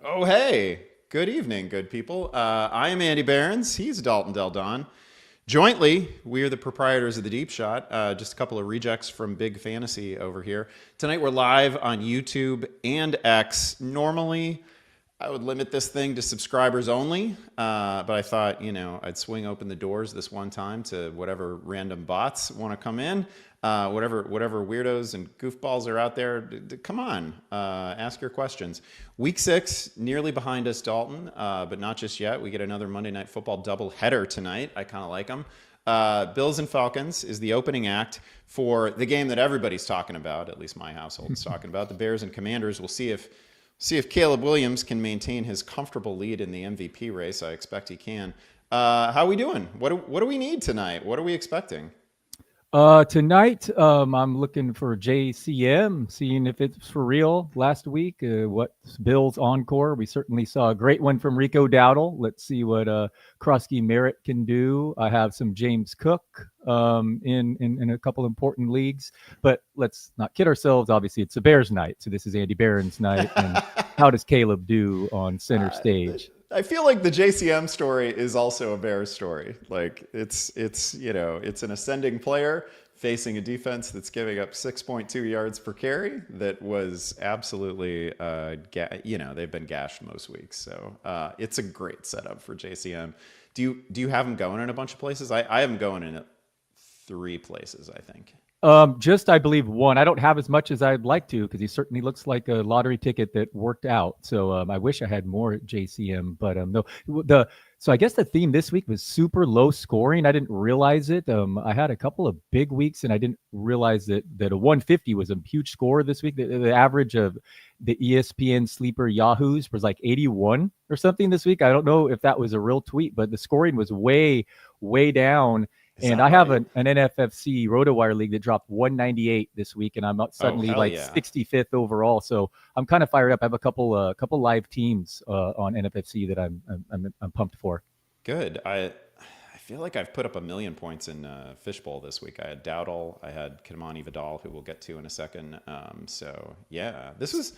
Oh, hey. Good evening, good people. I am Andy Behrens. He's Dalton. Jointly, we are the proprietors of the Deep Shot. Just a couple of rejects from Big Fantasy over here. Tonight, we're live on YouTube and X. Normally, I would limit this thing to subscribers only, but I thought, I'd swing open the doors this one time to whatever random bots want to come in, whatever weirdos and goofballs are out there. Come on, ask your questions. Week 6 nearly behind us, Dalton, but not just yet. We get another Monday Night Football doubleheader tonight. I kind of like them. Bills and Falcons is the opening act for the game that everybody's talking about. At least my household is talking about. The Bears and Commanders. We'll see if Caleb Williams can maintain his comfortable lead in the MVP race. I expect he can. How are we doing? What do we need tonight? What are we expecting? Tonight, I'm looking for JCM, seeing if it's for real. Last week, what's Bill's encore? We certainly saw a great one from Rico Dowdle. Let's see what Krosky Merritt can do. I have some James Cook in a couple important leagues, but let's not kid ourselves. Obviously, it's a Bears night, so this is Andy Behrens' night. And how does Caleb do on center stage? I feel like the JCM story is also a Bears story. Like it's an ascending player facing a defense that's giving up 6.2 yards per carry. That was absolutely, they've been gashed most weeks. So it's a great setup for JCM. Do you have him going in a bunch of places? I have him going in 3 places, I think. Just, I believe, one. I don't have as much as I'd like to because he certainly looks like a lottery ticket that worked out. So I wish I had more JCM, but no. So I guess the theme this week was super low scoring. I didn't realize it. I had a couple of big weeks, and I didn't realize that a 150 was a huge score this week. The average of the ESPN sleeper Yahoos was like 81 or something this week. I don't know if that was a real tweet, but the scoring was way, way down. And I have an NFFC RotoWire league that dropped 198 this week, and I'm suddenly 65th overall. So I'm kind of fired up. I have a couple live teams on NFFC that I'm pumped for. Good. I feel like I've put up 1 million points in Fishbowl this week. I had Dowdle, I had Kimani Vidal, who we'll get to in a second. So yeah, this was.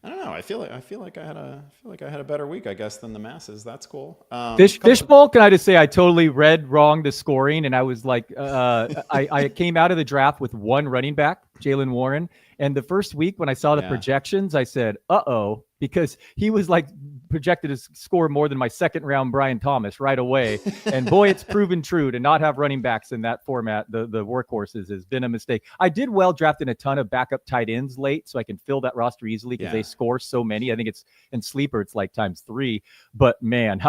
I don't know. I feel like I had a better week, I guess, than the masses. That's cool. Fishbowl. Can I just say I totally read wrong the scoring, and I was like, I came out of the draft with 1 running back, Jaylen Warren, and the first week when I saw the projections, I said, "Uh-oh," because he was like projected to score more than my second round Brian Thomas right away. And boy, it's proven true to not have running backs in that format. The workhorses has been a mistake. I did well drafting a ton of backup tight ends late, so I can fill that roster easily because they score so many. I think it's in sleeper, it's like ×3. But man,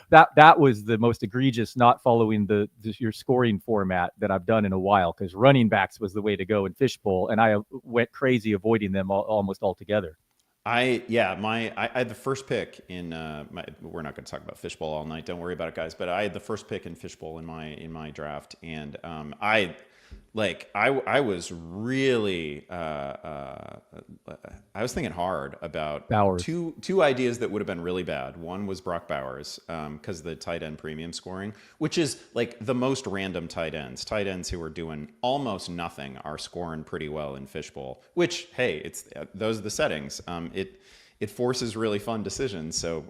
that was the most egregious not following your scoring format that I've done in a while, because running backs was the way to go in Fishbowl, and I went crazy avoiding them almost altogether. I had the first pick in we're not going to talk about Fishbowl all night. Don't worry about it, guys. But I had the first pick in Fishbowl in my draft, and I was really I was thinking hard about Bowers. two ideas that would have been really bad. One was Brock Bowers because the tight end premium scoring, which is like the most random tight ends who are doing almost nothing are scoring pretty well in Fishbowl. Which, hey, it's those are the settings. It forces really fun decisions. So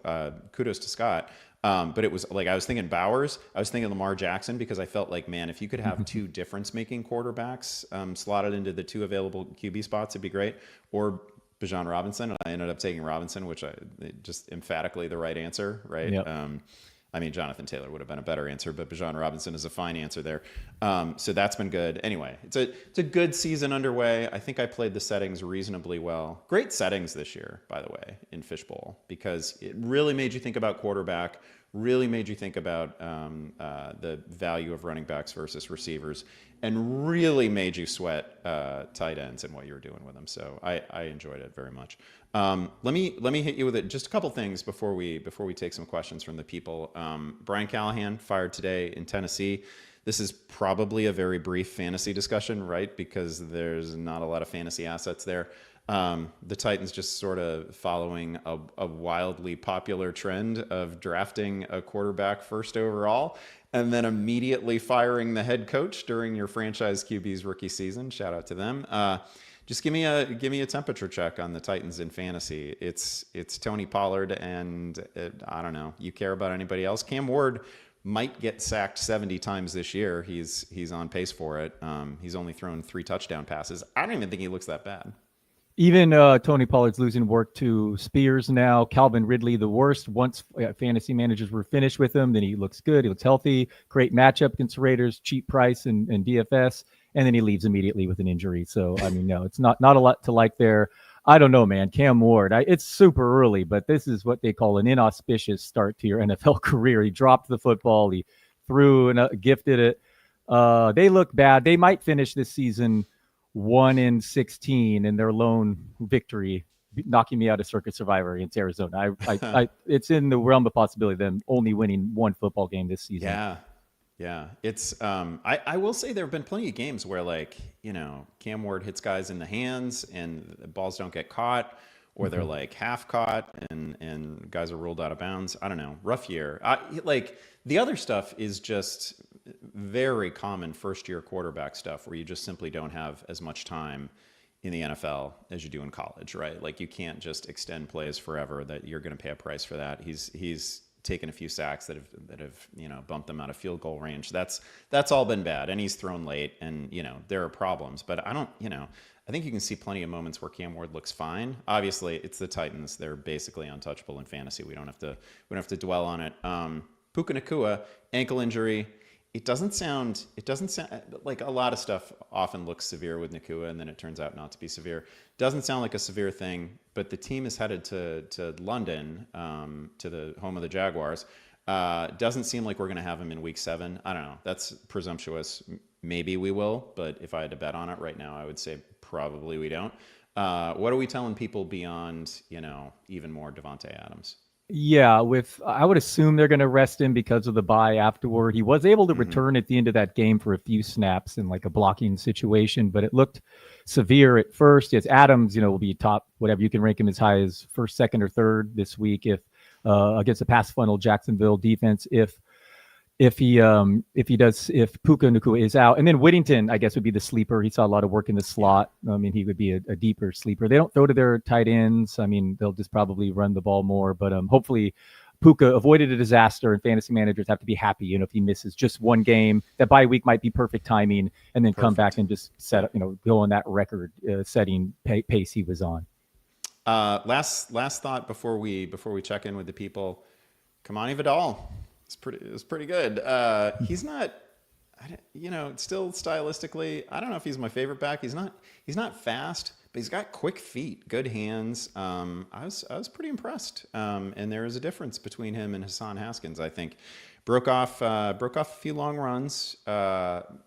kudos to Scott. But it was like I was thinking Bowers, I was thinking Lamar Jackson, because I felt like, man, if you could have 2 difference-making quarterbacks slotted into the 2 available QB spots, it'd be great. Or Bijan Robinson, and I ended up taking Robinson, which just emphatically the right answer, right? Yep. I mean, Jonathan Taylor would have been a better answer, but Bijan Robinson is a fine answer there. So that's been good. Anyway, it's a good season underway. I think I played the settings reasonably well. Great settings this year, by the way, in Fishbowl, because it really made you think about quarterback, really made you think about the value of running backs versus receivers, and really made you sweat tight ends and what you were doing with them. So I enjoyed it very much. Let me hit you with it. Just a couple things before we take some questions from the people. Brian Callahan fired today in Tennessee. This is probably a very brief fantasy discussion, right? Because there's not a lot of fantasy assets there. The Titans just sort of following a wildly popular trend of drafting a quarterback first overall and then immediately firing the head coach during your franchise QB's rookie season. Shout out to them. Just give me a temperature check on the Titans in fantasy. It's Tony Pollard, and I don't know. You care about anybody else? Cam Ward might get sacked 70 times this year. He's on pace for it. He's only thrown 3 touchdown passes. I don't even think he looks that bad. Even Tony Pollard's losing work to Spears now. Calvin Ridley, the worst. Once fantasy managers were finished with him, then he looks good. He looks healthy. Great matchup against the Raiders, cheap price and DFS. And then he leaves immediately with an injury. So, I mean, no, it's not a lot to like there. I don't know, man. Cam Ward, it's super early, but this is what they call an inauspicious start to your NFL career. He dropped the football. He threw and gifted it. They look bad. They might finish this season 1-16 in their lone victory, knocking me out of Circuit Survivor against Arizona. It's in the realm of possibility them only winning one football game this season. Yeah. It's I will say there have been plenty of games where, like, Cam Ward hits guys in the hands and the balls don't get caught, or they're like half caught and guys are ruled out of bounds. I don't know. Rough year. Like, the other stuff is just very common first-year quarterback stuff where you just simply don't have as much time in the NFL as you do in college, right? Like, you can't just extend plays forever. That you're going to pay a price for that. He's taken a few sacks that have bumped them out of field goal range. That's all been bad, and he's thrown late, and there are problems. But I think you can see plenty of moments where Cam Ward looks fine. Obviously, it's the Titans; they're basically untouchable in fantasy. We don't have to dwell on it. Puka Nacua, ankle injury. It doesn't sound like a lot of stuff often looks severe with Nacua, and then it turns out not to be severe. Doesn't sound like a severe thing, but the team is headed to London, to the home of the Jaguars. Doesn't seem like we're going to have him in week 7. I don't know. That's presumptuous. Maybe we will, but if I had to bet on it right now, I would say probably we don't. What are we telling people beyond, even more Devontae Adams? Yeah, I would assume they're going to rest him because of the bye afterward. He was able to return at the end of that game for a few snaps in like a blocking situation, but it looked severe at first. Yes, Adams, will be top, whatever you can rank him as high as first, second, or third this week if against a pass funnel Jacksonville defense. If Puka Nacua is out, and then Whittington, I guess, would be the sleeper. He saw a lot of work in the slot. I mean, he would be a deeper sleeper. They don't throw to their tight ends. I mean, they'll just probably run the ball more. But hopefully, Puka avoided a disaster, and fantasy managers have to be happy. If he misses just one game, that bye week might be perfect timing, and then come back and just go on that record-setting pace he was on. Last thought before we check in with the people. Kamani Vidal. It's pretty good. He's not, still stylistically, I don't know if he's my favorite back. He's not fast, but he's got quick feet, good hands. I was pretty impressed. And there is a difference between him and Hassan Haskins, I think. Broke off a few long runs,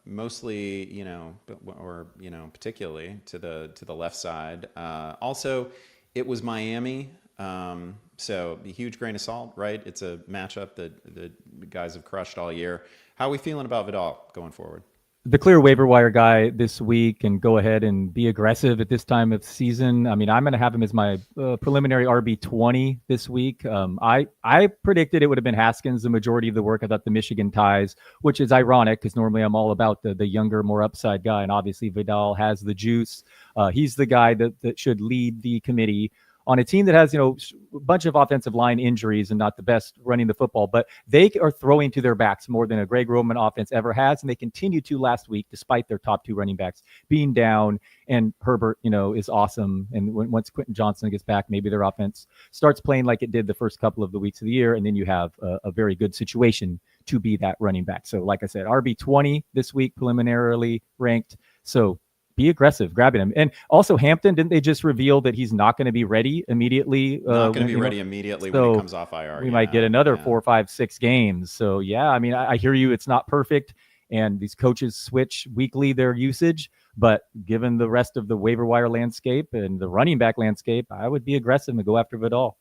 mostly, particularly to the left side. Also, it was Miami. So a huge grain of salt, right? It's a matchup that the guys have crushed all year. How are we feeling about Vidal going forward? The clear waiver wire guy this week, and go ahead and be aggressive at this time of the season. I mean, I'm going to have him as my preliminary RB20 this week. I predicted it would have been Haskins the majority of the work. I thought the Michigan ties, which is ironic because normally I'm all about the younger, more upside guy, and obviously Vidal has the juice. He's the guy that should lead the committee on a team that has, a bunch of offensive line injuries and not the best running the football, but they are throwing to their backs more than a Greg Roman offense ever has. And they continue to last week, despite their top 2 running backs being down. And Herbert, is awesome. And once Quentin Johnson gets back, maybe their offense starts playing like it did the first couple of the weeks of the year. And then you have a very good situation to be that running back. So like I said, RB20 this week, preliminarily ranked. So be aggressive, grabbing him. And also Hampton, didn't they just reveal that he's not going to be ready immediately? Not going to be ready immediately when he comes off IR. We might get another 4, 5, 6 games. So yeah, I mean, I hear you. It's not perfect. And these coaches switch weekly their usage. But given the rest of the waiver wire landscape and the running back landscape, I would be aggressive and go after Vidal.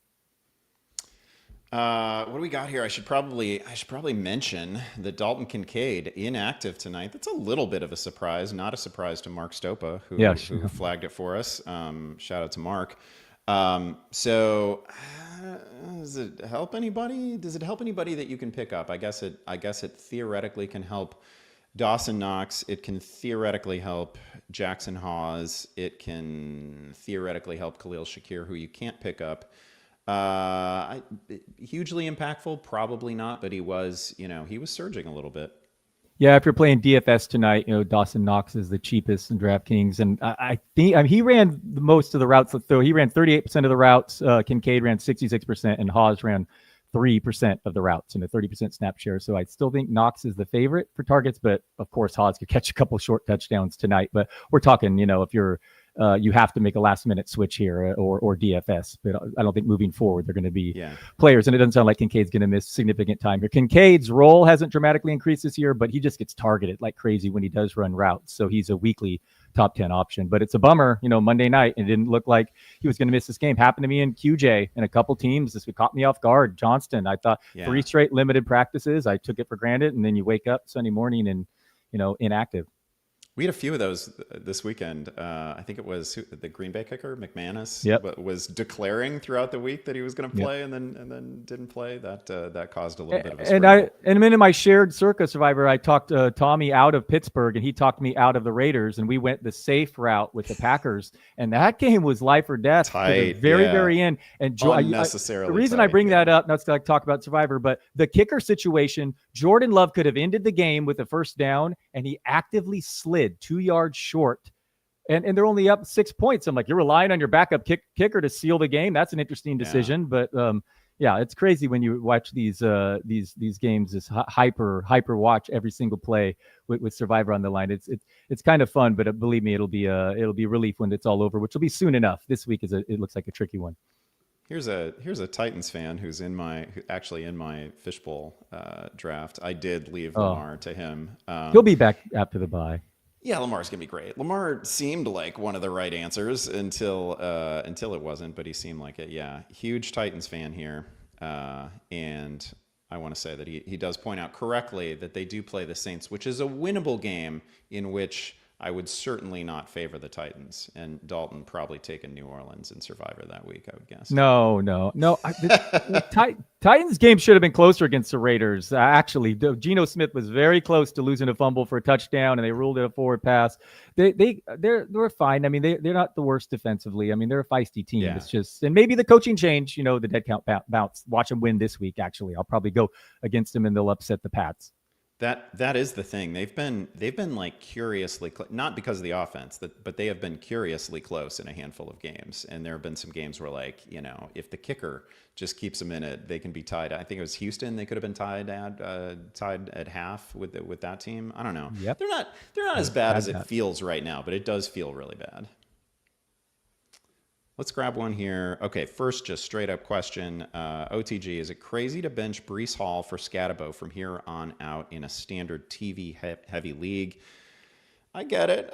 What do we got here? I should probably mention that Dalton Kincaid inactive tonight. That's a little bit of a surprise. Not a surprise to Mark Stopa, who flagged it for us. Shout out to Mark. So does it help anybody? Does it help anybody that you can pick up? I guess it theoretically can help Dawson Knox. It can theoretically help Jackson Hawes. It can theoretically help Khalil Shakir, who you can't pick up. Hugely impactful, probably not, but he was surging a little bit. Yeah, if you're playing DFS tonight, Dawson Knox is the cheapest in DraftKings, and I think he ran most of the routes. So he ran 38% of the routes. Kincaid ran 66%, and Hawes ran 3% of the routes and a 30% snap share. So I still think Knox is the favorite for targets, but of course Hawes could catch a couple short touchdowns tonight. But we're talking, if you're you have to make a last minute switch here or DFS. But I don't think moving forward they're going to be players. And it doesn't sound like Kincaid's going to miss significant time here. Kincaid's role hasn't dramatically increased this year, but he just gets targeted like crazy when he does run routes. So he's a weekly top 10 option. But it's a bummer, Monday night. It didn't look like he was going to miss this game. Happened to me in QJ and a couple teams. This caught me off guard. Johnston, I thought 3 straight limited practices. I took it for granted. And then you wake up Sunday morning and, inactive. We had a few of those this weekend. I think it was the Green Bay kicker, McManus, was declaring throughout the week that he was going to play and then didn't play. That caused a little bit of a scramble. And then in my shared Circa Survivor, I talked Tommy out of Pittsburgh, and he talked me out of the Raiders, and we went the safe route with the Packers. And that game was life or death tight, to the very end. And unnecessarily the reason tight, I bring that up, not to talk about Survivor, but the kicker situation, Jordan Love could have ended the game with a first down, and he actively slid 2 yards short, and they're only up 6 points. I'm like, you're relying on your backup kicker to seal the game. That's an interesting decision, but it's crazy when you watch these games. This hyper watch every single play with Survivor on the line. It's kind of fun, but believe me, it'll be relief when it's all over, which will be soon enough. This week it looks like a tricky one. Here's a Titans fan who's actually in my fishbowl draft. I did leave Lamar to him. He'll be back after the bye. Yeah, Lamar's gonna be great. Lamar seemed like one of the right answers until it wasn't, but he seemed like it. Yeah, huge Titans fan here, and I want to say that he does point out correctly that they do play the Saints, which is a winnable game in which I would certainly not favor the Titans, and Dalton probably taking New Orleans in Survivor that week, I would guess. No. Titans game should have been closer against the Raiders. Actually, Geno Smith was very close to losing a fumble for a touchdown, and they ruled it a forward pass. They're fine. I mean, they're not the worst defensively. I mean, they're a feisty team. Yeah. It's just, and maybe the coaching change, the dead count bounce. Watch them win this week. Actually, I'll probably go against them, and they'll upset the Pats. That is the thing. They've been like curiously not because of the offense, but they have been curiously close in a handful of games. And there have been some games where, like, if the kicker just keeps them in it, they can be tied. I think it was Houston. They could have been tied at half with that team. I don't know. Yep. They're not as bad as it feels right now, but it does feel really bad. Let's grab one here. Okay, first, just straight up question. OTG, is it crazy to bench Breece Hall for Scatabo from here on out in a standard TV heavy league? I get it.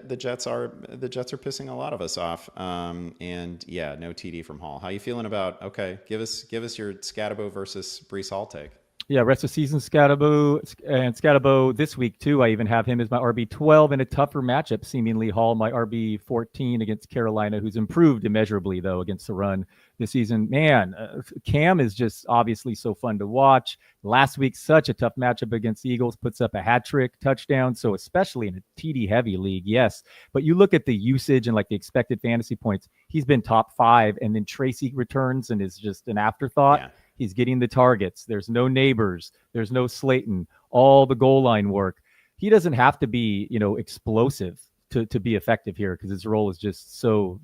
The Jets are pissing a lot of us off. And yeah, no TD from Hall. How you feeling about? Okay, give us your Scatabo versus Breece Hall take. Yeah, rest of season Scatabo this week too. I even have him as my RB12 in a tougher matchup. Seemingly Hall, my RB14 against Carolina, who's improved immeasurably though against the run this season. Man, Cam is just obviously so fun to watch. Last week, such a tough matchup against the Eagles, puts up a hat trick touchdown. So especially in a TD heavy league, yes. But you look at the usage and like the expected fantasy points, he's been top 5, and then Tracy returns and is just an afterthought. Yeah. He's getting the targets. There's no Neighbors. There's no Slayton. All the goal line work. He doesn't have to be, explosive to be effective here because his role is just so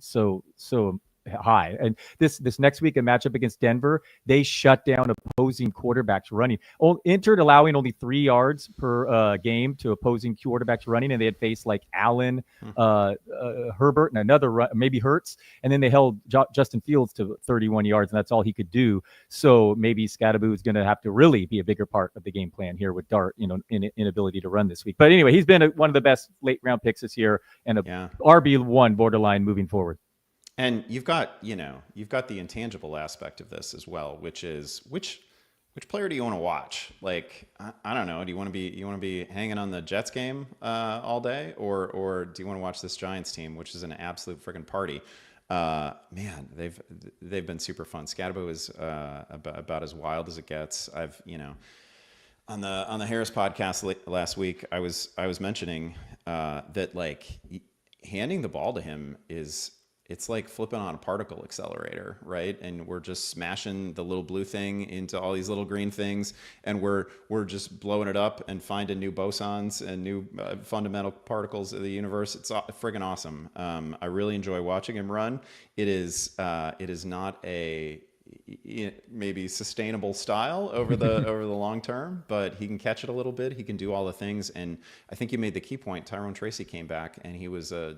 high. And this next week, a matchup against Denver, they shut down opposing quarterbacks running. Entered allowing only 3 yards per game to opposing quarterbacks running, and they had faced like Allen, Herbert, and another maybe Hurts, and then they held Justin Fields to 31 yards, and that's all he could do. So maybe Scatabo is going to have to really be a bigger part of the game plan here with Dart, inability to run this week. But anyway, he's been one of the best late round picks this year, and a RB1 borderline moving forward. And you've got the intangible aspect of this as well, which is which player do you want to watch? Like, I don't know. Do you want to be hanging on the Jets game all day, or do you want to watch this Giants team, which is an absolute freaking party? Man, they've been super fun. Scatabo is about as wild as it gets. On the Harris podcast last week, I was mentioning that like handing the ball to him it's like flipping on a particle accelerator, right? And we're just smashing the little blue thing into all these little green things, and we're just blowing it up and finding new bosons and new fundamental particles of the universe. It's friggin' awesome. I really enjoy watching him run. It is not a maybe sustainable style over the long term, but he can catch it a little bit. He can do all the things, and I think you made the key point. Tyrone Tracy came back, and he was a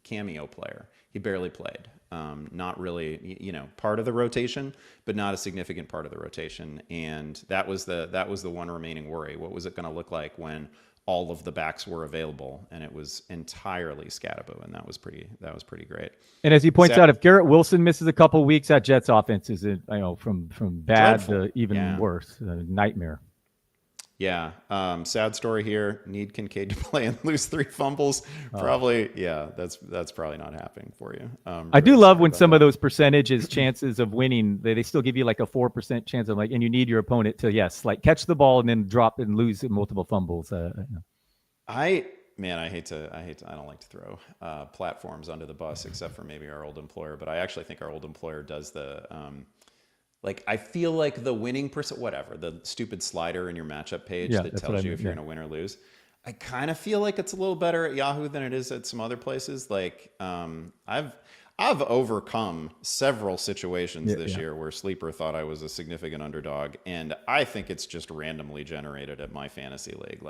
cameo player. He barely played, not really, part of the rotation, but not a significant part of the rotation. And that was the one remaining worry. What was it going to look like when all of the backs were available, and it was entirely Scatterbo, and that was pretty great. And as he points out, if Garrett Wilson misses a couple weeks, that Jets offense is from bad to even worse, nightmare. Yeah. Sad story here. Need Kincaid to play and lose 3 fumbles. Probably. Yeah. That's probably not happening for you. I do love when some of those percentages, chances of winning, they still give you like a 4% chance of and you need your opponent to, catch the ball and then drop and lose multiple fumbles. I don't like to throw platforms under the bus, except for maybe our old employer, but I actually think our old employer does the, I feel like the winning whatever, the stupid slider in your matchup page that tells you if you're going to win or lose. I kind of feel like it's a little better at Yahoo than it is at some other places. I've overcome several situations this year where Sleeper thought I was a significant underdog, and I think it's just randomly generated at my fantasy league.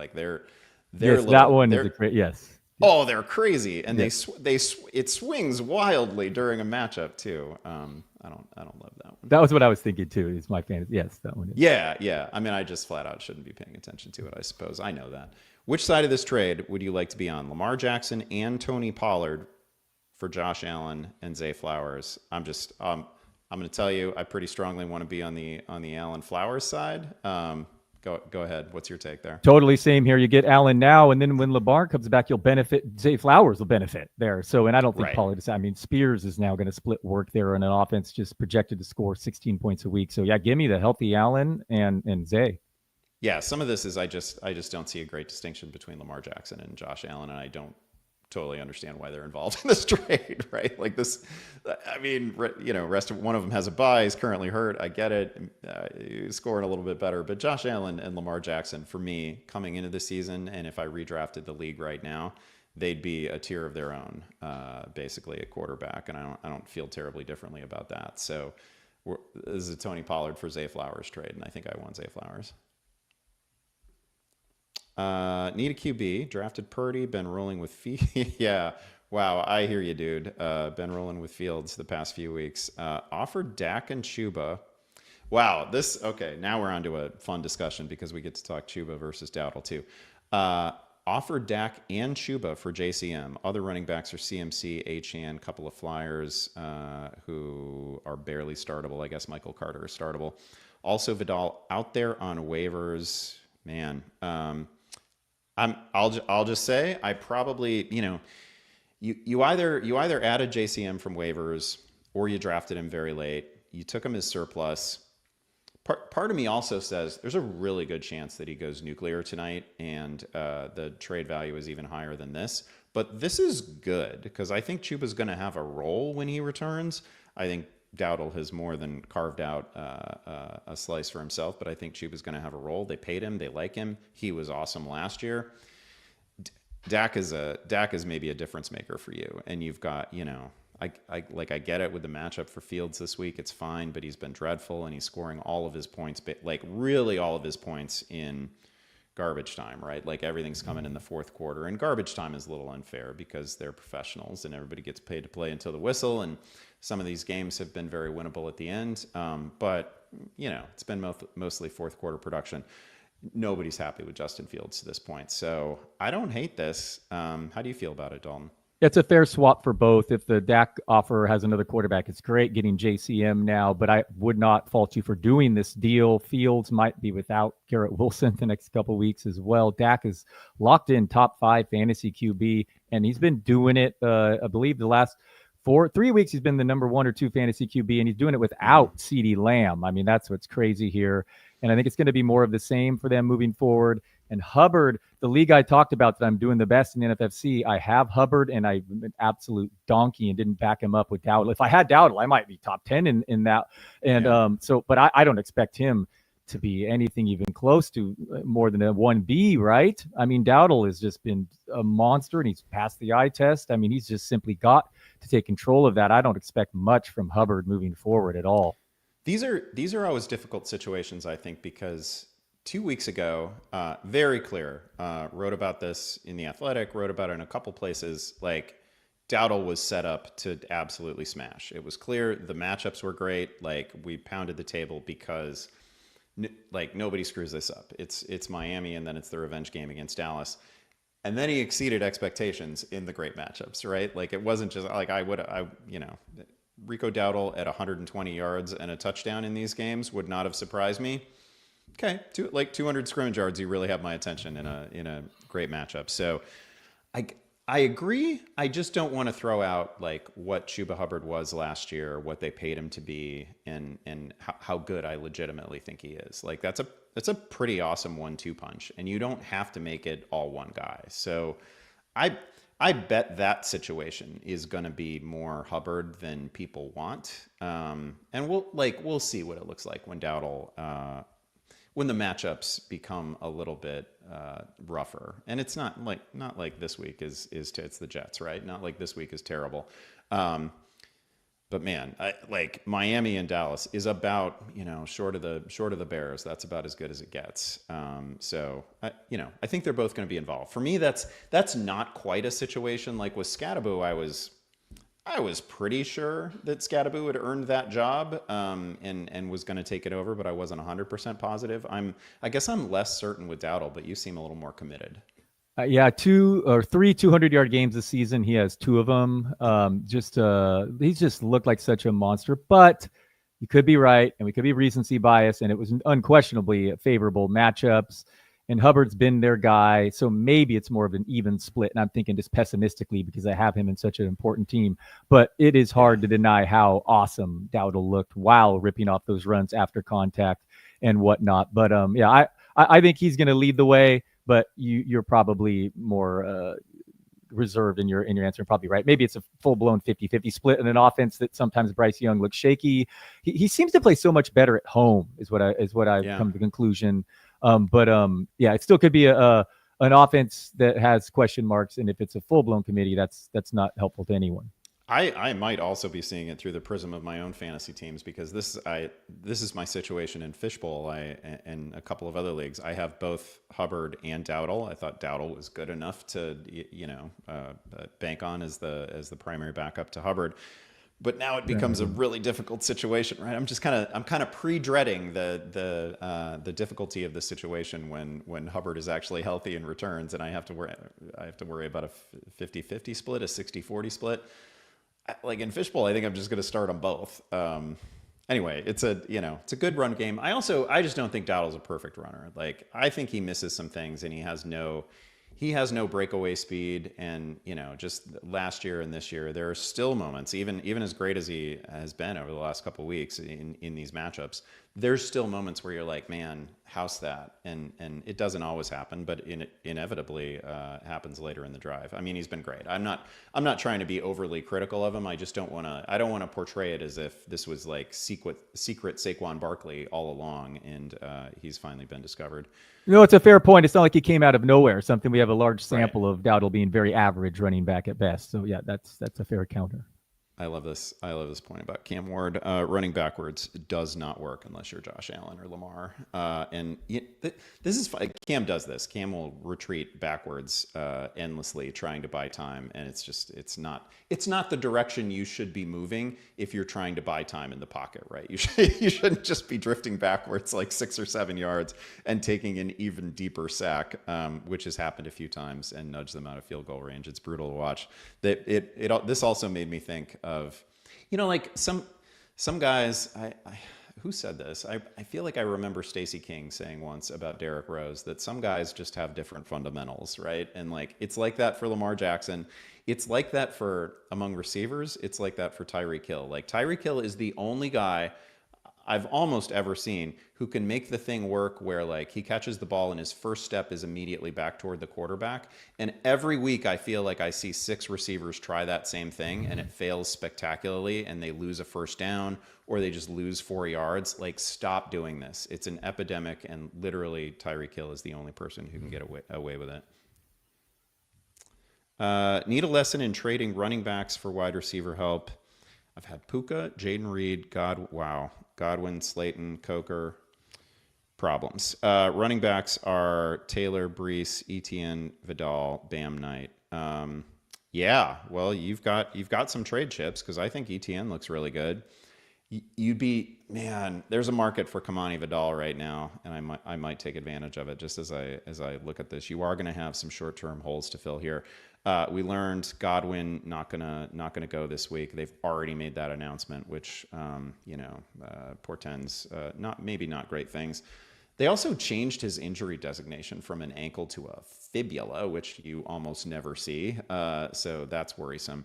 That one is a great, Oh, they're crazy, and it swings wildly during a matchup too. I don't love that one. That was what I was thinking too. It's my fantasy. Yes, that one is. Yeah. I mean, I just flat out shouldn't be paying attention to it, I suppose. I know that. Which side of this trade would you like to be on? Lamar Jackson and Tony Pollard for Josh Allen and Zay Flowers. I'm going to tell you, I pretty strongly want to be on the Allen Flowers side. Go ahead. What's your take there? Totally same here. You get Allen now, and then when Lamar comes back, you'll benefit. Zay Flowers will benefit there. So, and I don't think Pollard is. I mean, Spears is now going to split work there on an offense just projected to score 16 points a week. So, give me the healthy Allen and Zay. Yeah, some of this is I just don't see a great distinction between Lamar Jackson and Josh Allen, and I don't totally understand why they're involved in this trade, right? Like this, I mean, rest of one of them has a bye, he's currently hurt. I get it. He's scoring a little bit better, but Josh Allen and Lamar Jackson, for me, coming into the season, and if I redrafted the league right now, they'd be a tier of their own, basically at quarterback, and I don't feel terribly differently about that. So this is a Tony Pollard for Zay Flowers trade, and I think I won Zay Flowers. Need a QB. Drafted Purdy. Been rolling with yeah. Wow. I hear you, dude. Been rolling with Fields the past few weeks. Offered Dak and Chuba. Wow. Okay. Now we're on to a fun discussion because we get to talk Chuba versus Dowdle too. Offered Dak and Chuba for JCM. Other running backs are CMC, Achane, couple of flyers who are barely startable. I guess Michael Carter is startable. Also Vidal out there on waivers. Man. I'll just say I probably, you either added JCM from waivers or you drafted him very late. You took him as surplus. Part of me also says there's a really good chance that he goes nuclear tonight, and the trade value is even higher than this. But this is good because I think Chuba's going to have a role when he returns. I think Dowdle has more than carved out a slice for himself, but I think Chuba's going to have a role. They paid him. They like him. He was awesome last year. Dak is maybe a difference maker for you. And you've got, I get it with the matchup for Fields this week. It's fine, but he's been dreadful, and he's scoring all of his points, really all of his points in garbage time, right? Like everything's coming in the fourth quarter, and garbage time is a little unfair because they're professionals and everybody gets paid to play until the whistle. And some of these games have been very winnable at the end. But it's been mostly fourth quarter production. Nobody's happy with Justin Fields to this point. So I don't hate this. How do you feel about it, Dalton? It's a fair swap for both. If the Dak offer has another quarterback, it's great getting JCM now, but I would not fault you for doing this deal. Fields might be without Garrett Wilson the next couple of weeks as well. Dak is locked in top 5 fantasy QB, and he's been doing it, I believe, the last 3 weeks he's been the number 1 or 2 fantasy QB, and he's doing it without CeeDee Lamb. I mean, that's what's crazy here. And I think it's going to be more of the same for them moving forward. And Hubbard, the league I talked about that I'm doing the best in NFFC, I have Hubbard, and I'm an absolute donkey and didn't back him up with Dowdle. If I had Dowdle, I might be top 10 in that. And but I don't expect him to be anything even close to more than a 1B, right? I mean, Dowdle has just been a monster, and he's passed the eye test. I mean, he's just simply got to take control of that. I don't expect much from Hubbard moving forward at all. These are always difficult situations, I think, because 2 weeks ago, very clear, wrote about this in The Athletic, wrote about it in a couple places, like Dowdle was set up to absolutely smash. It was clear the matchups were great. Like, we pounded the table because like nobody screws this up. It's Miami, and then it's the revenge game against Dallas. And then he exceeded expectations in the great matchups, right? Like, it wasn't just like Rico Dowdle at 120 yards and a touchdown in these games would not have surprised me. Okay, 200 scrimmage yards, you really have my attention in a great matchup. So I agree. I just don't want to throw out like what Chuba Hubbard was last year, what they paid him to be, and how good I legitimately think he is. Like, that's a pretty awesome 1-2 punch, and you don't have to make it all one guy. So I bet that situation is going to be more Hubbard than people want. And we'll see what it looks like when Dowdle when the matchups become a little bit rougher. And it's not like this week is it's the Jets, right? Not like this week is terrible. But man, like Miami and Dallas is about, short of the Bears. That's about as good as it gets. So I think they're both going to be involved. For me, that's not quite a situation like with Scadaboo. I was pretty sure that Scadaboo had earned that job and was going to take it over, but I wasn't 100% positive. I guess I'm less certain with Dowdle, but you seem a little more committed. Yeah, 2 or 3 200-yard games this season. He has 2 of them. He's just looked like such a monster. But you could be right, and we could be recency bias, and it was unquestionably favorable matchups. And Hubbard's been their guy, so maybe it's more of an even split. And I'm thinking just pessimistically because I have him in such an important team. But it is hard to deny how awesome Dowdle looked while ripping off those runs after contact and whatnot. But I think he's going to lead the way. But you're probably more reserved in your answer. Probably right. Maybe it's a full-blown 50-50 split in an offense that sometimes Bryce Young looks shaky. He seems to play so much better at home. Is what I've come to the conclusion. It still could be an offense that has question marks, and if it's a full-blown committee, that's not helpful to anyone. I might also be seeing it through the prism of my own fantasy teams, because this is my situation in Fishbowl and a couple of other leagues. I have both Hubbard and Dowdle. I thought Dowdle was good enough to bank on as the primary backup to Hubbard. But now it becomes a really difficult situation, right? I'm kind of pre-dreading the difficulty of the situation when Hubbard is actually healthy and returns, and I have to worry about a 50-50 split, a 60-40 split. Like in Fishbowl, I think I'm just going to start them both. Anyway, it's a good run game. I just don't think Dowdle's a perfect runner. Like, I think he misses some things, and he has no breakaway speed. And just last year and this year, there are still moments, even as great as he has been over the last couple of weeks in these matchups, there's still moments where you're like, man, house that. And it doesn't always happen, but inevitably happens later in the drive. I mean, he's been great. I'm not trying to be overly critical of him. I don't want to portray it as if this was like secret Saquon Barkley all along, and he's finally been discovered. It's a fair point. It's not like he came out of nowhere. Something we have a large sample of Dowdle being very average running back at best. So yeah, that's a fair counter. I love this point about Cam Ward. Running backwards does not work unless you're Josh Allen or Lamar. This is Cam does this. Cam will retreat backwards endlessly, trying to buy time, and it's not the direction you should be moving if you're trying to buy time in the pocket, right? You shouldn't just be drifting backwards like 6 or 7 yards and taking an even deeper sack, which has happened a few times, and nudge them out of field goal range. It's brutal to watch. This also made me think of, like some guys. who said this? I feel like I remember Stacey King saying once about Derrick Rose that some guys just have different fundamentals, right? And like it's like that for Lamar Jackson. It's like that for among receivers. It's like that for Tyreek Hill. Like Tyreek Hill is the only guy I've almost ever seen who can make the thing work where like he catches the ball and his first step is immediately back toward the quarterback. And every week I feel like I see 6 receivers try that same thing and it fails spectacularly and they lose a first down or they just lose 4 yards. Like stop doing this. It's an epidemic and literally Tyreek Hill is the only person who can get away with it. Need a lesson in trading running backs for wide receiver help. I've had Puka, Jaden Reed, Godwin, Slayton, Coker. Problems. Running backs are Taylor, Brees, Etienne, Vidal, Bam Knight. Yeah, well, you've got some trade chips because I think Etienne looks really good. There's a market for Kamani Vidal right now, and I might take advantage of it just as I look at this. You are going to have some short-term holes to fill here. We learned Godwin not gonna go this week. They've already made that announcement, which portends not great things. They also changed his injury designation from an ankle to a fibula, which you almost never see. So that's worrisome.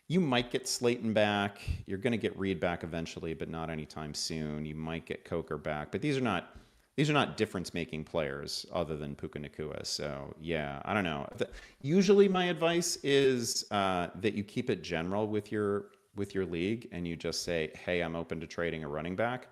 You might get Slayton back. You're going to get Reed back eventually, but not anytime soon. You might get Coker back, but these are not difference-making players other than Puka Nacua. So yeah, I don't know. Usually my advice is that you keep it general with your league and you just say, hey, I'm open to trading a running back.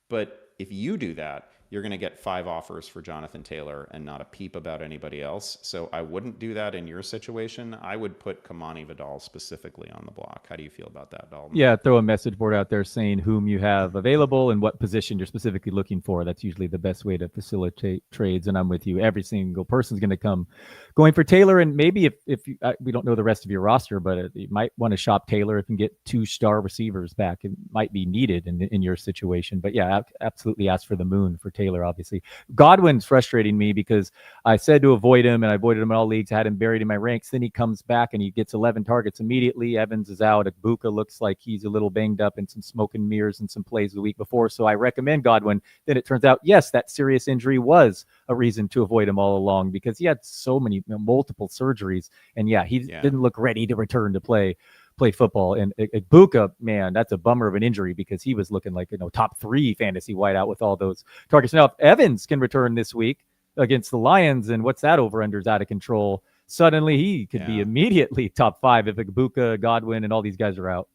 But if you do that, you're going to get 5 offers for Jonathan Taylor and not a peep about anybody else. So I wouldn't do that in your situation. I would put Kamani Vidal specifically on the block. How do you feel about that, Dalton? Yeah, throw a message board out there saying whom you have available and what position you're specifically looking for. That's usually the best way to facilitate trades. And I'm with you. Every single person's going to come going for Taylor. And maybe if you, we don't know the rest of your roster, but you might want to shop Taylor if you can get 2 star receivers back. It might be needed in your situation. But yeah, absolutely ask for the moon for Taylor, obviously. Godwin's frustrating me because I said to avoid him, and I avoided him in all leagues. I had him buried in my ranks. Then he comes back and he gets 11 targets immediately. Evans is out. Ibuka looks like he's a little banged up in some smoke and mirrors and some plays the week before. So I recommend Godwin. Then it turns out, yes, that serious injury was a reason to avoid him all along because he had so many multiple surgeries. And yeah, he didn't look ready to return to play football. And Ibuka, man, that's a bummer of an injury because he was looking like, top 3 fantasy wideout with all those targets. Now, if Evans can return this week against the Lions, and what's that over-under's out of control, suddenly he could be immediately top 5 if Ibuka, Godwin, and all these guys are out.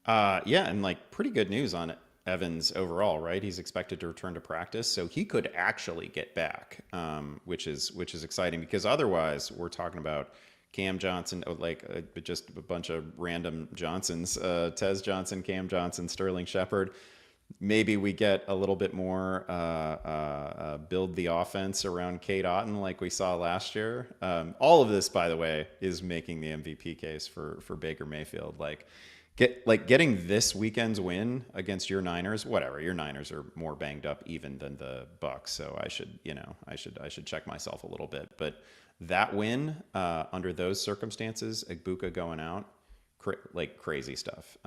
And like pretty good news on Evans overall, right? He's expected to return to practice, so he could actually get back, which is exciting because otherwise we're talking about Cam Johnson, just a bunch of random Johnsons, Tez Johnson, Cam Johnson, Sterling Shepard. Maybe we get a little bit more build the offense around Kate Otten like we saw last year. All of this, by the way, is making the MVP case for Baker Mayfield. Getting this weekend's win against your Niners, whatever. Your Niners are more banged up even than the Bucs, so I should check myself a little bit. But that win under those circumstances, Ibuka going out, crazy stuff.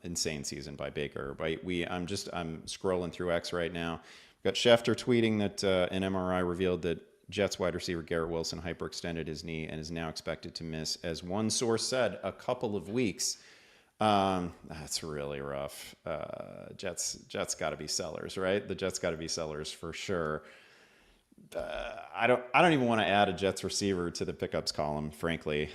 Insane season by Baker. I'm scrolling through X right now. Got Schefter tweeting that an MRI revealed that Jets wide receiver Garrett Wilson hyperextended his knee and is now expected to miss, as one source said, a couple of weeks. That's really rough. Jets got to be sellers, right? The Jets got to be sellers for sure. I don't even want to add a Jets receiver to the pickups column, frankly.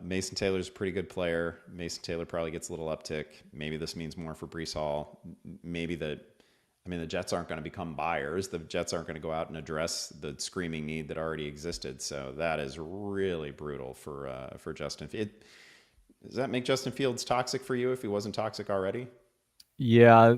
Mason Taylor's a pretty good player. Mason Taylor probably gets a little uptick. Maybe this means more for Breece Hall. The Jets aren't going to become buyers. The Jets aren't going to go out and address the screaming need that already existed. So that is really brutal for Justin. Does that make Justin Fields toxic for you if he wasn't toxic already? Yeah,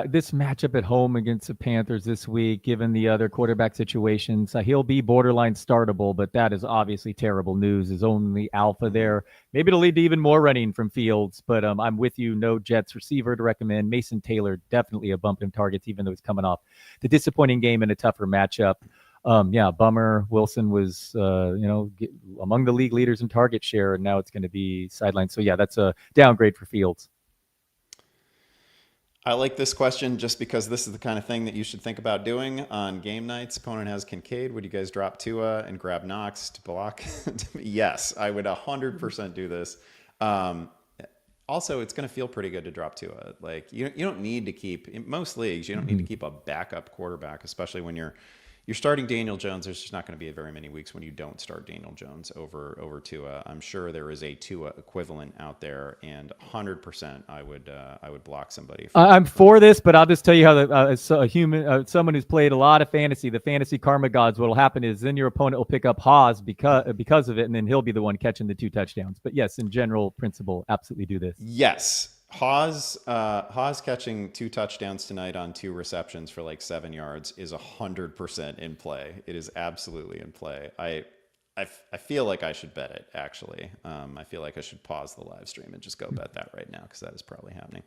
this matchup at home against the Panthers this week, given the other quarterback situations, he'll be borderline startable, but that is obviously terrible news. His only alpha there. Maybe it'll lead to even more running from Fields, but I'm with you. No Jets receiver to recommend. Mason Taylor, definitely a bump in targets, even though he's coming off the disappointing game in a tougher matchup. Bummer. Wilson was, among the league leaders in target share, and now it's going to be sidelined. So yeah, that's a downgrade for Fields. I like this question just because this is the kind of thing that you should think about doing on game nights. Opponent has Kincaid. Would you guys drop Tua and grab Knox to block? Yes, I would 100% do this. Also, it's going to feel pretty good to drop Tua. Like you don't need to keep in most leagues. You don't need to keep a backup quarterback, especially when you're starting Daniel Jones. There's just not going to be very many weeks when you don't start Daniel Jones over Tua. I'm sure there is a Tua equivalent out there, and 100% I would block somebody. I'm for this, but I'll just tell you how someone who's played a lot of fantasy, the fantasy karma gods, what'll happen is then your opponent will pick up Haas because of it, and then he'll be the one catching the 2 touchdowns. But yes, in general principle, absolutely do this. Yes. Haas catching 2 touchdowns tonight on 2 receptions for like 7 yards is 100% in play. It is absolutely in play. I feel like I should bet it, actually. I feel like I should pause the live stream and just go bet that right now because that is probably happening.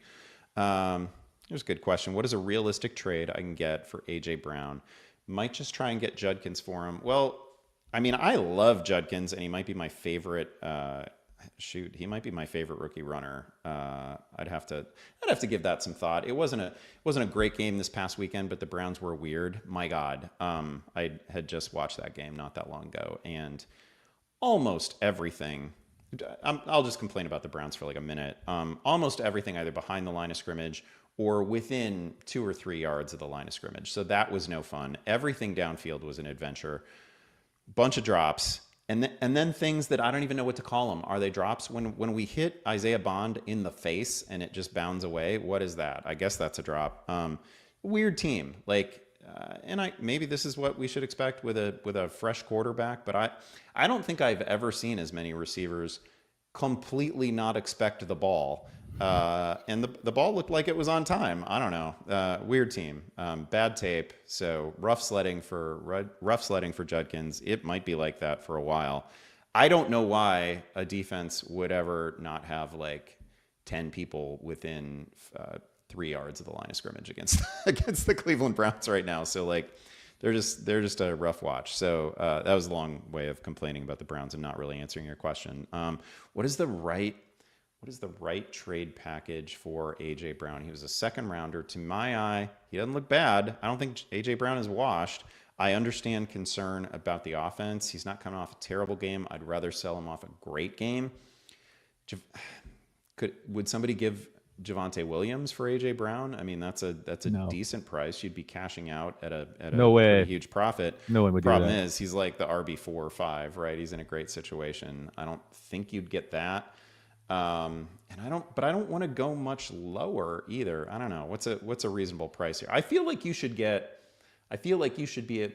Here's a good question. What is a realistic trade I can get for A.J. Brown? Might just try and get Judkins for him. Well, I mean, I love Judkins, and he might be my favorite he might be my favorite rookie runner. I'd have to give that some thought. It wasn't a great game this past weekend, but the Browns were weird. My God, I had just watched that game not that long ago, and almost everything. I'll just complain about the Browns for like a minute. Almost everything either behind the line of scrimmage or within 2 or 3 yards of the line of scrimmage. So that was no fun. Everything downfield was an adventure. Bunch of drops. And then things that I don't even know what to call them. Are they drops? When we hit Isaiah Bond in the face and it just bounds away, what is that? I guess that's a drop. Weird team. Like, and maybe this is what we should expect with a fresh quarterback, but I don't think I've ever seen as many receivers completely not expect the ball. And the ball looked like it was on time. I don't know. Weird team. Bad tape. So rough sledding for Judkins. It might be like that for a while. I don't know why a defense would ever not have like 10 people within 3 yards of the line of scrimmage against the Cleveland Browns right now. So like they're just a rough watch. So that was a long way of complaining about the Browns and not really answering your question. What is the right trade package for A.J. Brown? He was a 2nd rounder. To my eye, he doesn't look bad. I don't think A.J. Brown is washed. I understand concern about the offense. He's not coming off a terrible game. I'd rather sell him off a great game. Would somebody give Javonte Williams for A.J. Brown? I mean, that's a decent price. You'd be cashing out at a pretty huge profit. No one would do that. Problem is, he's like the RB4 or 5, right? He's in a great situation. I don't think you'd get that. And I don't want to go much lower either. I don't know. What's a reasonable price here? I feel like you should be at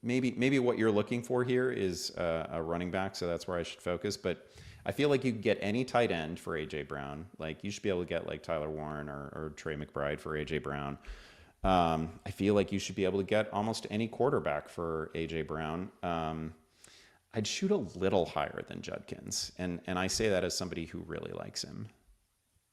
maybe what you're looking for here is a running back. So that's where I should focus. But I feel like you could get any tight end for A.J. Brown. Like you should be able to get like Tyler Warren or Trey McBride for A.J. Brown. I feel like you should be able to get almost any quarterback for A.J. Brown. I'd shoot a little higher than Judkins, and I say that as somebody who really likes him.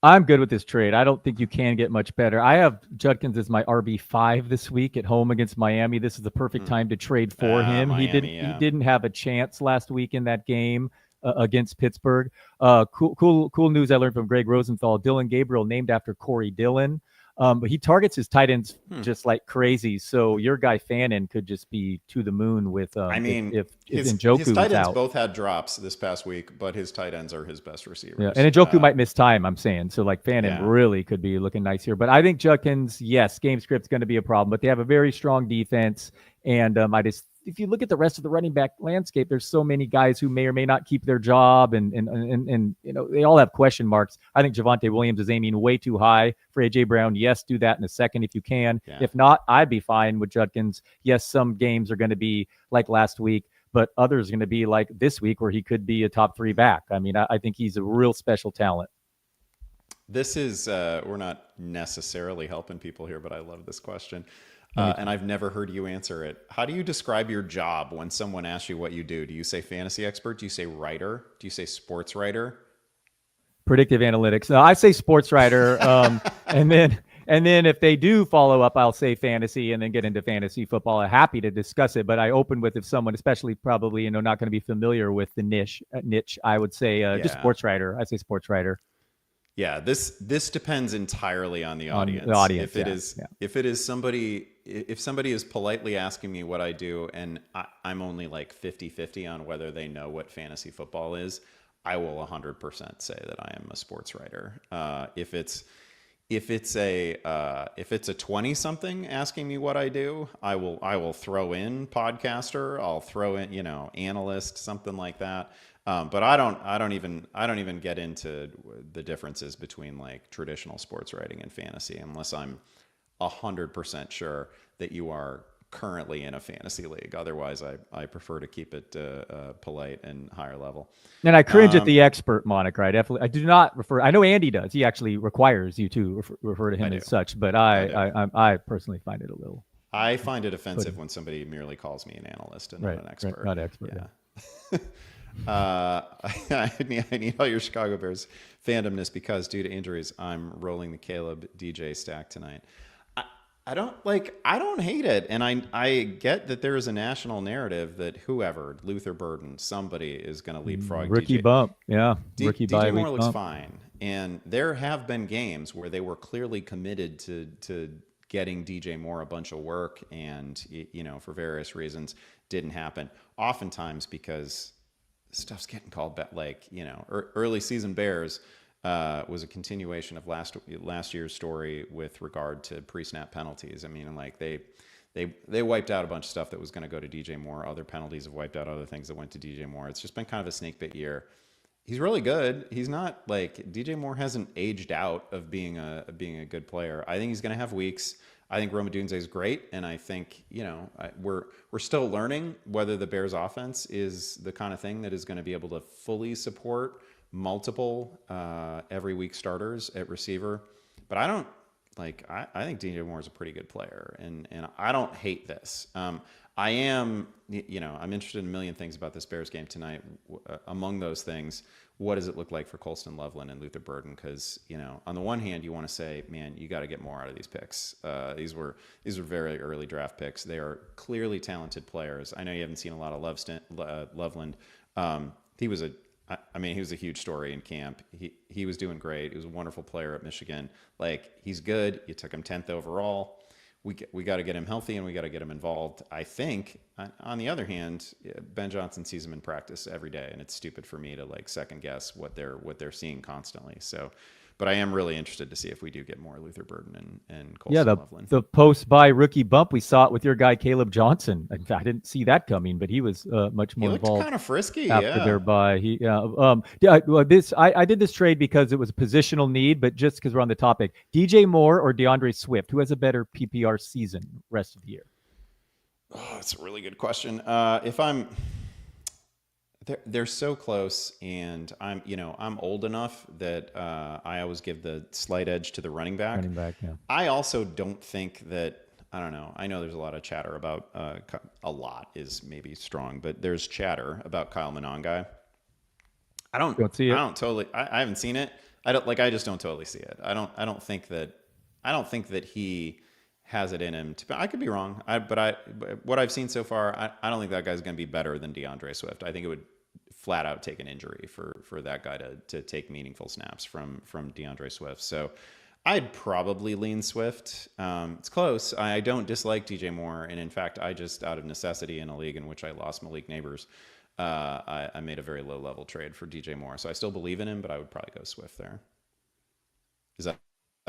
I'm good with this trade. I don't think you can get much better. I have Judkins as my RB5 this week at home against Miami. This is the perfect time to trade for him. Miami, he didn't have a chance last week in that game against Pittsburgh. Cool news I learned from Greg Rosenthal. Dylan Gabriel named after Corey Dillon. But he targets his tight ends just like crazy. So your guy Fannin could just be to the moon with. If Njoku his tight ends out. both had drops this past week, but his tight ends are his best receivers. Yeah, and Njoku might miss time. I'm saying so. Like Fannin really could be looking nice here. But I think Judkins, yes, game script's going to be a problem. But they have a very strong defense, and if you look at the rest of the running back landscape, there's so many guys who may or may not keep their job, and you know they all have question marks. I think Javonte Williams is aiming way too high for A.J. Brown. Yes, do that in a second if you can. Yeah. If not, I'd be fine with Judkins. Yes, some games are going to be like last week, but others are going to be like this week where he could be a top 3 back. I mean, I think he's a real special talent. This is we're not necessarily helping people here, but I love this question. And I've never heard you answer it. How do you describe your job when someone asks you what you do? Do you say fantasy expert? Do you say writer? Do you say sports writer? Predictive analytics. No, I say sports writer. And then if they do follow up, I'll say fantasy and then get into fantasy football. I'm happy to discuss it, but I open with if someone, especially probably, not going to be familiar with the niche, I would say just sports writer. I say sports writer. Yeah, this depends entirely on the On audience. the audience, If it is somebody, if somebody is politely asking me what I do and I'm only like 50-50 on whether they know what fantasy football is, I will 100% say that I am a sports writer. If it's a 20 something asking me what I do, I will throw in podcaster, I'll throw in, analyst, something like that. But I don't even get into the differences between like traditional sports writing and fantasy unless I'm 100% sure that you are currently in a fantasy league. Otherwise, I prefer to keep it polite and higher level. And I cringe at the expert moniker. I do not refer. I know Andy does. He actually requires you to refer to him as such. But I personally find it a little. I find it offensive when somebody merely calls me an analyst and not an expert. Right, not expert. Yeah. I need all your Chicago Bears fandomness because due to injuries, I'm rolling the Caleb DJ stack tonight. I don't hate it. And I get that there is a national narrative that whoever, Luther Burden, somebody is going to leapfrog rookie DJ. Bump. Yeah. Rookie DJ Moore looks fine. And there have been games where they were clearly committed to getting DJ Moore a bunch of work and, for various reasons didn't happen. Oftentimes because stuff's getting called back, early season Bears was a continuation of last year's story with regard to pre-snap penalties. I mean, like they wiped out a bunch of stuff that was going to go to DJ Moore. Other penalties have wiped out other things that went to DJ Moore. It's just been kind of a snake bit year. He's really good. He's not like DJ Moore hasn't aged out of being a good player. I think he's going to have weeks. I think Rome Odunze is great, and I think we're still learning whether the Bears offense is the kind of thing that is going to be able to fully support multiple every week starters at receiver. But I don't I think DJ Moore is a pretty good player, and I don't hate this. I am, I'm interested in a million things about this Bears game tonight. Among those things, what does it look like for Colston Loveland and Luther Burden? Because, on the one hand, you want to say, man, you got to get more out of these picks. These were very early draft picks. They are clearly talented players. I know you haven't seen a lot of Loveland. He was a huge story in camp. He was doing great. He was a wonderful player at Michigan. He's good. You took him 10th overall. We got to get him healthy and we got to get him involved. I think, on the other hand, Ben Johnson sees him in practice every day, and it's stupid for me to second guess what they're seeing constantly. So, but I am really interested to see if we do get more Luther Burden and Colston Loveland. The post-buy rookie bump, we saw it with your guy Caleb Johnson. In fact, I didn't see that coming, but he was much more involved. Kind of frisky after their buy. I did this trade because it was a positional need, but just because we're on the topic, DJ Moore or DeAndre Swift, who has a better PPR season rest of the year? Oh, that's a really good question. They're so close, and I'm old enough that I always give the slight edge to the running back. Running back, yeah. I also don't think that. I don't know. I know there's a lot of chatter about a lot is maybe strong, but there's chatter about Kyle Monangai. I don't see it. I haven't seen it. I just don't totally see it. I don't think that he has it in him. I could be wrong. But what I've seen so far, I don't think that guy's going to be better than DeAndre Swift. I think it would flat out take an injury for that guy to take meaningful snaps from DeAndre Swift. So I'd probably lean Swift. It's close. I don't dislike DJ Moore. And in fact, I just, out of necessity in a league in which I lost Malik Neighbors, I made a very low level trade for DJ Moore. So I still believe in him, but I would probably go Swift there. Is that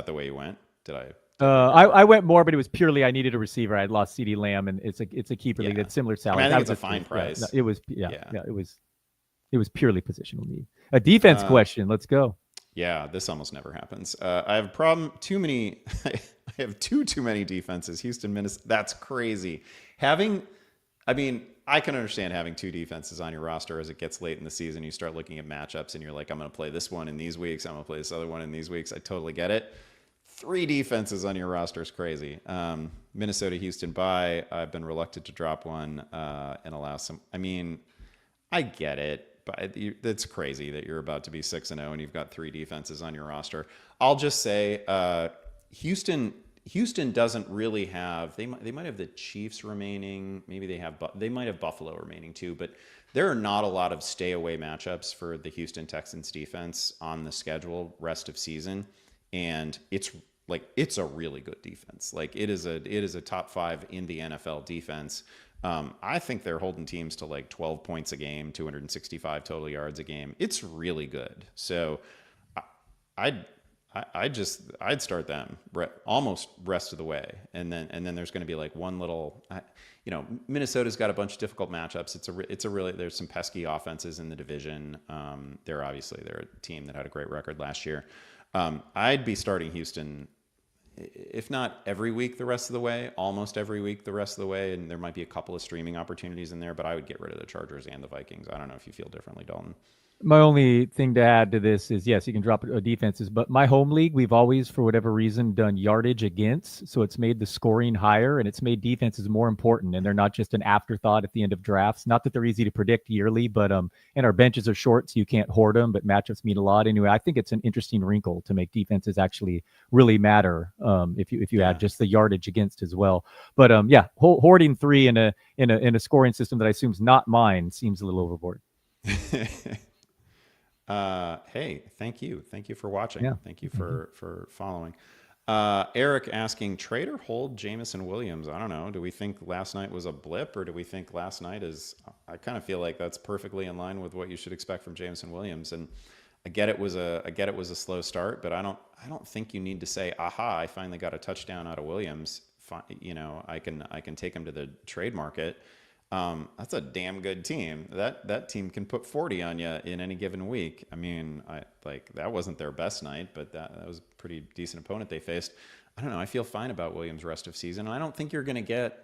the way you went? Did I? I went more, but it was purely I needed a receiver. I had lost CeeDee Lamb, and it's a keeper league. It's similar salary. I think it's a fine price. It was it was purely positional need. A defense question. Let's go. Yeah, this almost never happens. I have a problem. I have too many defenses. Houston, Minnesota. That's crazy. I can understand having two defenses on your roster as it gets late in the season. You start looking at matchups and you're like, I'm going to play this one in these weeks. I'm going to play this other one in these weeks. I totally get it. 3 defenses on your roster is crazy. Minnesota, Houston, bye. I've been reluctant to drop one and allow some. I get it. But it's crazy that you're about to be 6-0 and you've got 3 defenses on your roster. I'll just say Houston Houston doesn't really have. They might have the Chiefs remaining. Maybe they might have Buffalo remaining too. But there are not a lot of stay away matchups for the Houston Texans defense on the schedule rest of season, and it's a really good defense. Like it is a top 5 in the NFL defense. I think they're holding teams to like 12 points a game, 265 total yards a game. It's really good. So I'd start them almost rest of the way, and then there's going to be like one little, Minnesota's got a bunch of difficult matchups. It's a really, there's some pesky offenses in the division. They're a team that had a great record last year. I'd be starting Houston, if not every week the rest of the way, almost every week the rest of the way, and there might be a couple of streaming opportunities in there, but I would get rid of the Chargers and the Vikings. I don't know if you feel differently, Dalton. My only thing to add to this is, yes, you can drop defenses, but my home league, we've always, for whatever reason, done yardage against. So it's made the scoring higher, and it's made defenses more important, and they're not just an afterthought at the end of drafts. Not that they're easy to predict yearly, but and our benches are short, so you can't hoard them, but matchups mean a lot. Anyway, I think it's an interesting wrinkle to make defenses actually really matter if you add just the yardage against as well. But hoarding 3 in a scoring system that I assume is not mine seems a little overboard. Hey, thank you for watching. Yeah. Thank you for following. Eric asking, trade or hold Jameson Williams? I don't know. Do we think last night was a blip, or do we think last night is? I kind of feel like that's perfectly in line with what you should expect from Jameson Williams. And I get it was a slow start, but I don't think you need to say, aha, I finally got a touchdown out of Williams. I can take him to the trade market. That's a damn good team. That team can put 40 on you in any given week. I mean, that wasn't their best night, but that was a pretty decent opponent they faced. I don't know. I feel fine about Williams' rest of season. I don't think you're going to get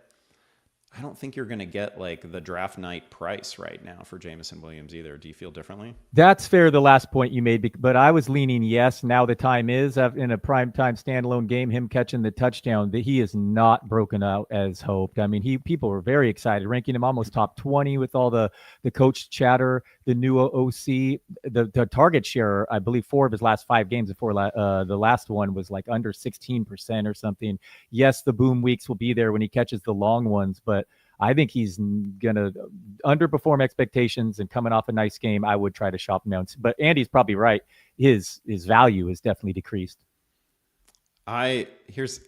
like the draft night price right now for Jameson Williams either. Do you feel differently? That's fair, the last point you made, but I was leaning yes. Now the time is in a prime time standalone game, him catching the touchdown, that he is not broken out as hoped. I mean, people were very excited, ranking him almost top 20 with all the coach chatter, the new OC, the target share. I believe 4 of his last 5 games before the last one was like under 16% or something. Yes, the boom weeks will be there when he catches the long ones, but I think he's going to underperform expectations, and coming off a nice game, I would try to shop him down. But Andy's probably right. His value is definitely decreased. Here's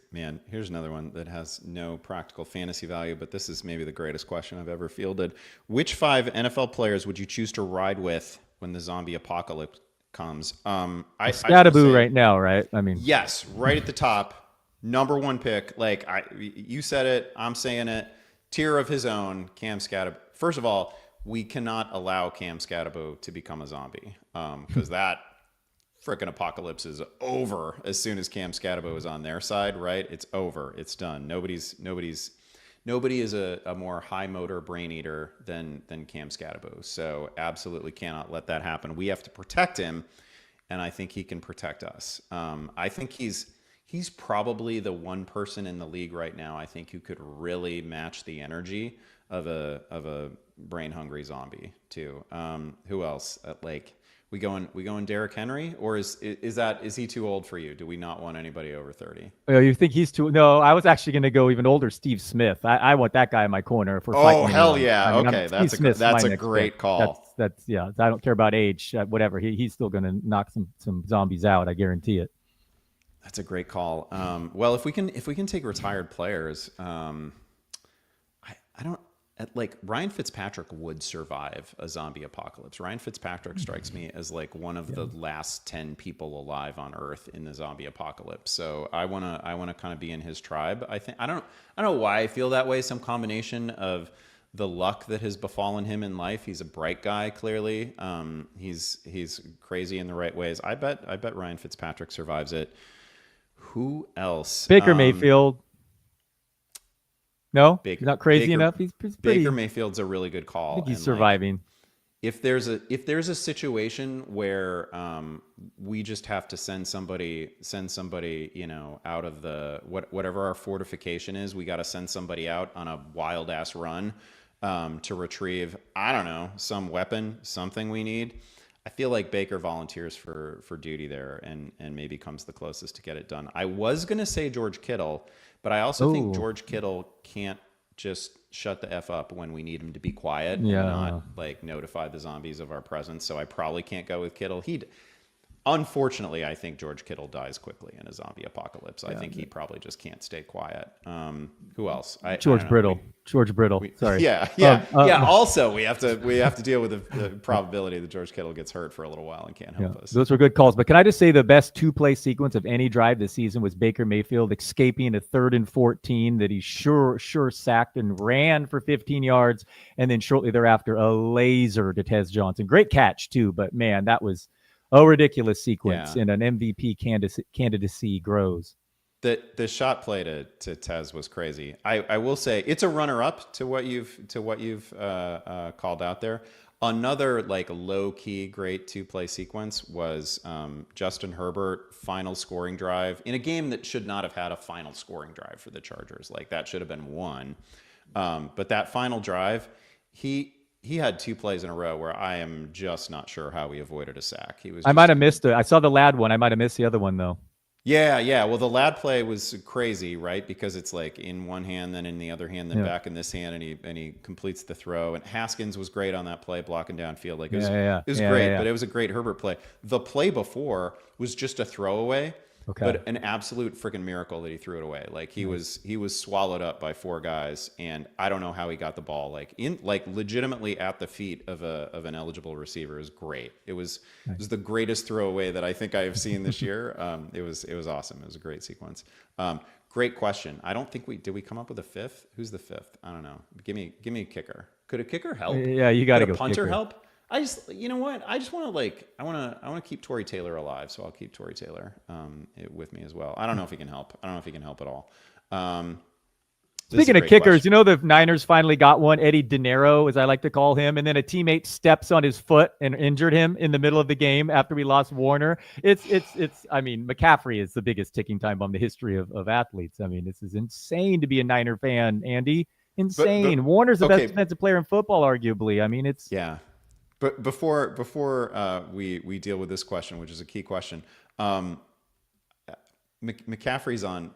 another one that has no practical fantasy value, but this is maybe the greatest question I've ever fielded. Which 5 NFL players would you choose to ride with when the zombie apocalypse comes? Scattaboo right now, right? I mean, yes, right at the top, number 1 pick. Like you said it, I'm saying it. Tier of his own, Cam Scattaboo. First of all, we cannot allow Cam Scattaboo to become a zombie because that frickin' apocalypse is over as soon as Cam Scattaboo is on their side, right? It's over. It's done. Nobody is a more high motor brain eater than Cam Scattaboo. So absolutely cannot let that happen. We have to protect him, and I think he can protect us. I think he's probably the one person in the league right now, I think, who could really match the energy of a brain hungry zombie too. Who else? We going Derrick Henry, or is he too old for you? Do we not want anybody over 30? Oh, you think he's too? No, I was actually going to go even older, Steve Smith. I want that guy in my corner. If we're oh hell yeah! I mean, okay, that's a great call. That's yeah. I don't care about age, whatever. He's still going to knock some zombies out. I guarantee it. That's a great call. Well, if we can take retired players, I don't like Ryan Fitzpatrick would survive a zombie apocalypse. Ryan Fitzpatrick strikes me as like one of the last 10 people alive on Earth in the zombie apocalypse. So I wanna kind of be in his tribe. I don't know why I feel that way. Some combination of the luck that has befallen him in life. He's a bright guy, clearly. He's crazy in the right ways. I bet Ryan Fitzpatrick survives it. Who else? Baker Mayfield. No, he's not crazy enough. He's pretty. Baker Mayfield's a really good call. I think he's surviving. If there's a situation where we just have to send somebody, out of the whatever our fortification is, we got to send somebody out on a wild ass run to retrieve, I don't know, some weapon, something we need. I feel like Baker volunteers for duty there and maybe comes the closest to get it done. I was gonna say George Kittle, but I also think Oh, George Kittle can't just shut the F up when we need him to be quiet and yeah. not like notify the zombies of our presence. So I probably can't go with Kittle. Unfortunately, I think George Kittle dies quickly in a zombie apocalypse. I think he probably just can't stay quiet. Who else? I George don't know. Brittle. George Brittle. Sorry. Yeah. Also, we have to deal with the probability that George Kittle gets hurt for a little while and can't help us. Those were good calls. But can I just say the best two-play sequence of any drive this season was Baker Mayfield escaping a 3rd and 14 that he sure sacked and ran for 15 yards, and then shortly thereafter a laser to Tez Johnson. Great catch too, but man, that was a ridiculous sequence, and an MVP candidacy grows. The shot play to Tez was crazy. I will say it's a runner up to what you've called out there. Another like low key great 2-play sequence was Justin Herbert final scoring drive in a game that should not have had a final scoring drive for the Chargers. Like that should have been one. But that final drive, he had 2 plays in a row where I am just not sure how he avoided a sack. I might have missed it. I saw the lad one. I might have missed the other one though. Yeah. Well, the lad play was crazy, right? Because it's like in one hand, then in the other hand, then back in this hand, and he completes the throw. And Haskins was great on that play, blocking downfield. Like it was great, but it was a great Herbert play. The play before was just a throwaway. Okay. But an absolute freaking miracle that he threw it away. Like he was swallowed up by 4 guys, and I don't know how he got the ball legitimately at the feet of an eligible receiver. It was great. It was the greatest throwaway that I think I have seen this year. It was awesome. It was a great sequence. Great question. I don't think did we come up with a 5th? Who's the 5th? I don't know. Give me a kicker. Could a kicker help? Yeah, you got to go. Could a punter kicker. help? You know what? I just want to I want to keep Torrey Taylor alive, so I'll keep Torrey Taylor with me as well. I don't know if he can help. I don't know if he can help at all. Speaking of kickers, question. The Niners finally got one, Eddie De Niro, as I like to call him, and then a teammate steps on his foot and injured him in the middle of the game after we lost Warner. I mean, McCaffrey is the biggest ticking time bomb in the history of athletes. I mean, this is insane to be a Niner fan, Andy. Insane. But Warner's the best defensive player in football, arguably. I mean, it's... Yeah. But before we deal with this question, which is a key question, McCaffrey's on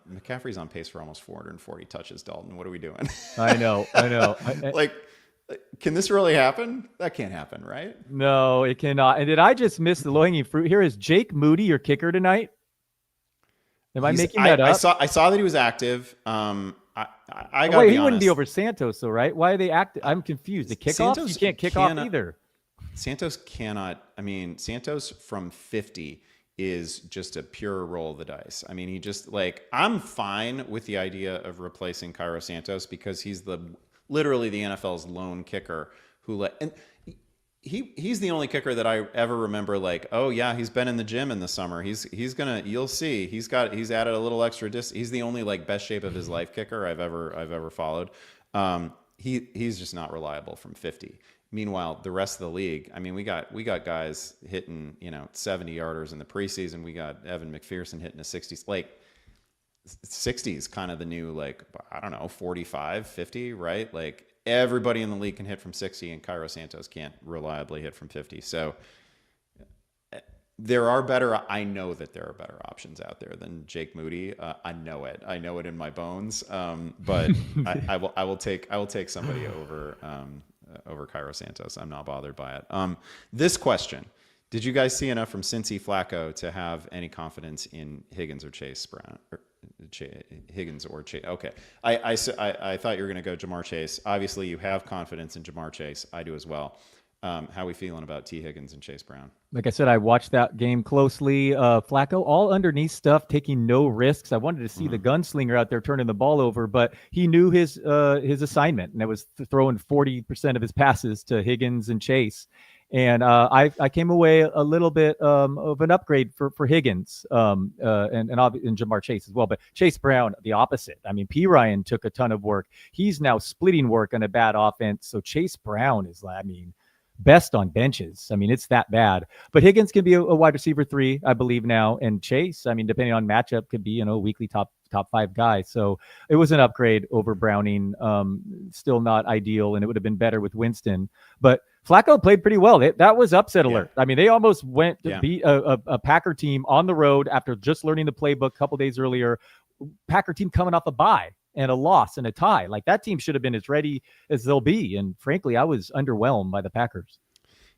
pace for almost 440 touches. Dalton, what are we doing? I know. Can this really happen? That can't happen, right? No, it cannot. And did I just miss the low-hanging fruit here? Is Jake Moody your kicker tonight? Am I making that up? I saw that he was active. I got. Wait, he wouldn't be over Santos, though, right? Why are they active? I'm confused. The kickoff? You can't kick off either. Santos cannot. I mean, Santos from 50 is just a pure roll of the dice. I mean, he just I'm fine with the idea of replacing Cairo Santos because he's literally the NFL's lone kicker and he's the only kicker that I ever remember oh yeah, he's been in the gym in the summer. You'll see he's added a little extra he's the only best shape of his life kicker I've ever followed. He's just not reliable from 50. Meanwhile, the rest of the league, I mean, we got guys hitting 70-yarders in the preseason. We got Evan McPherson hitting a 60s. 60 is kind of the new I don't know 45, 50, right? Everybody in the league can hit from 60, and Cairo Santos can't reliably hit from 50. So I know that there are better options out there than Jake Moody. I know it in my bones. But I will take somebody over Cairo Santos. I'm not bothered by it. This question: did you guys see enough from Cincy Flacco to have any confidence in Higgins or Chase Brown? Higgins or Chase? Okay, I thought you were going to go Jamar Chase. Obviously, you have confidence in Jamar Chase. I do as well. How are we feeling about T. Higgins and Chase Brown? Like I said, I watched that game closely. Flacco, all underneath stuff, taking no risks. I wanted to see the gunslinger out there turning the ball over, but he knew his assignment, and that was throwing 40% of his passes to Higgins and Chase. And I came away a little bit of an upgrade for Higgins and Jamar Chase as well. But Chase Brown, the opposite. I mean, P. Ryan took a ton of work. He's now splitting work on a bad offense. So Chase Brown is, best on benches. I mean, it's that bad. But Higgins can be a wide receiver 3, I believe now. And Chase, I mean, depending on matchup, could be, weekly top 5 guy. So it was an upgrade over Browning. Still not ideal, and it would have been better with Winston. But Flacco played pretty well. That was upset alert. Yeah. I mean, they almost went to Yeah. beat a Packer team on the road after just learning the playbook a couple days earlier. Packer team coming off a bye and a loss and a tie. Like, that team should have been as ready as they'll be. And frankly, I was underwhelmed by the Packers.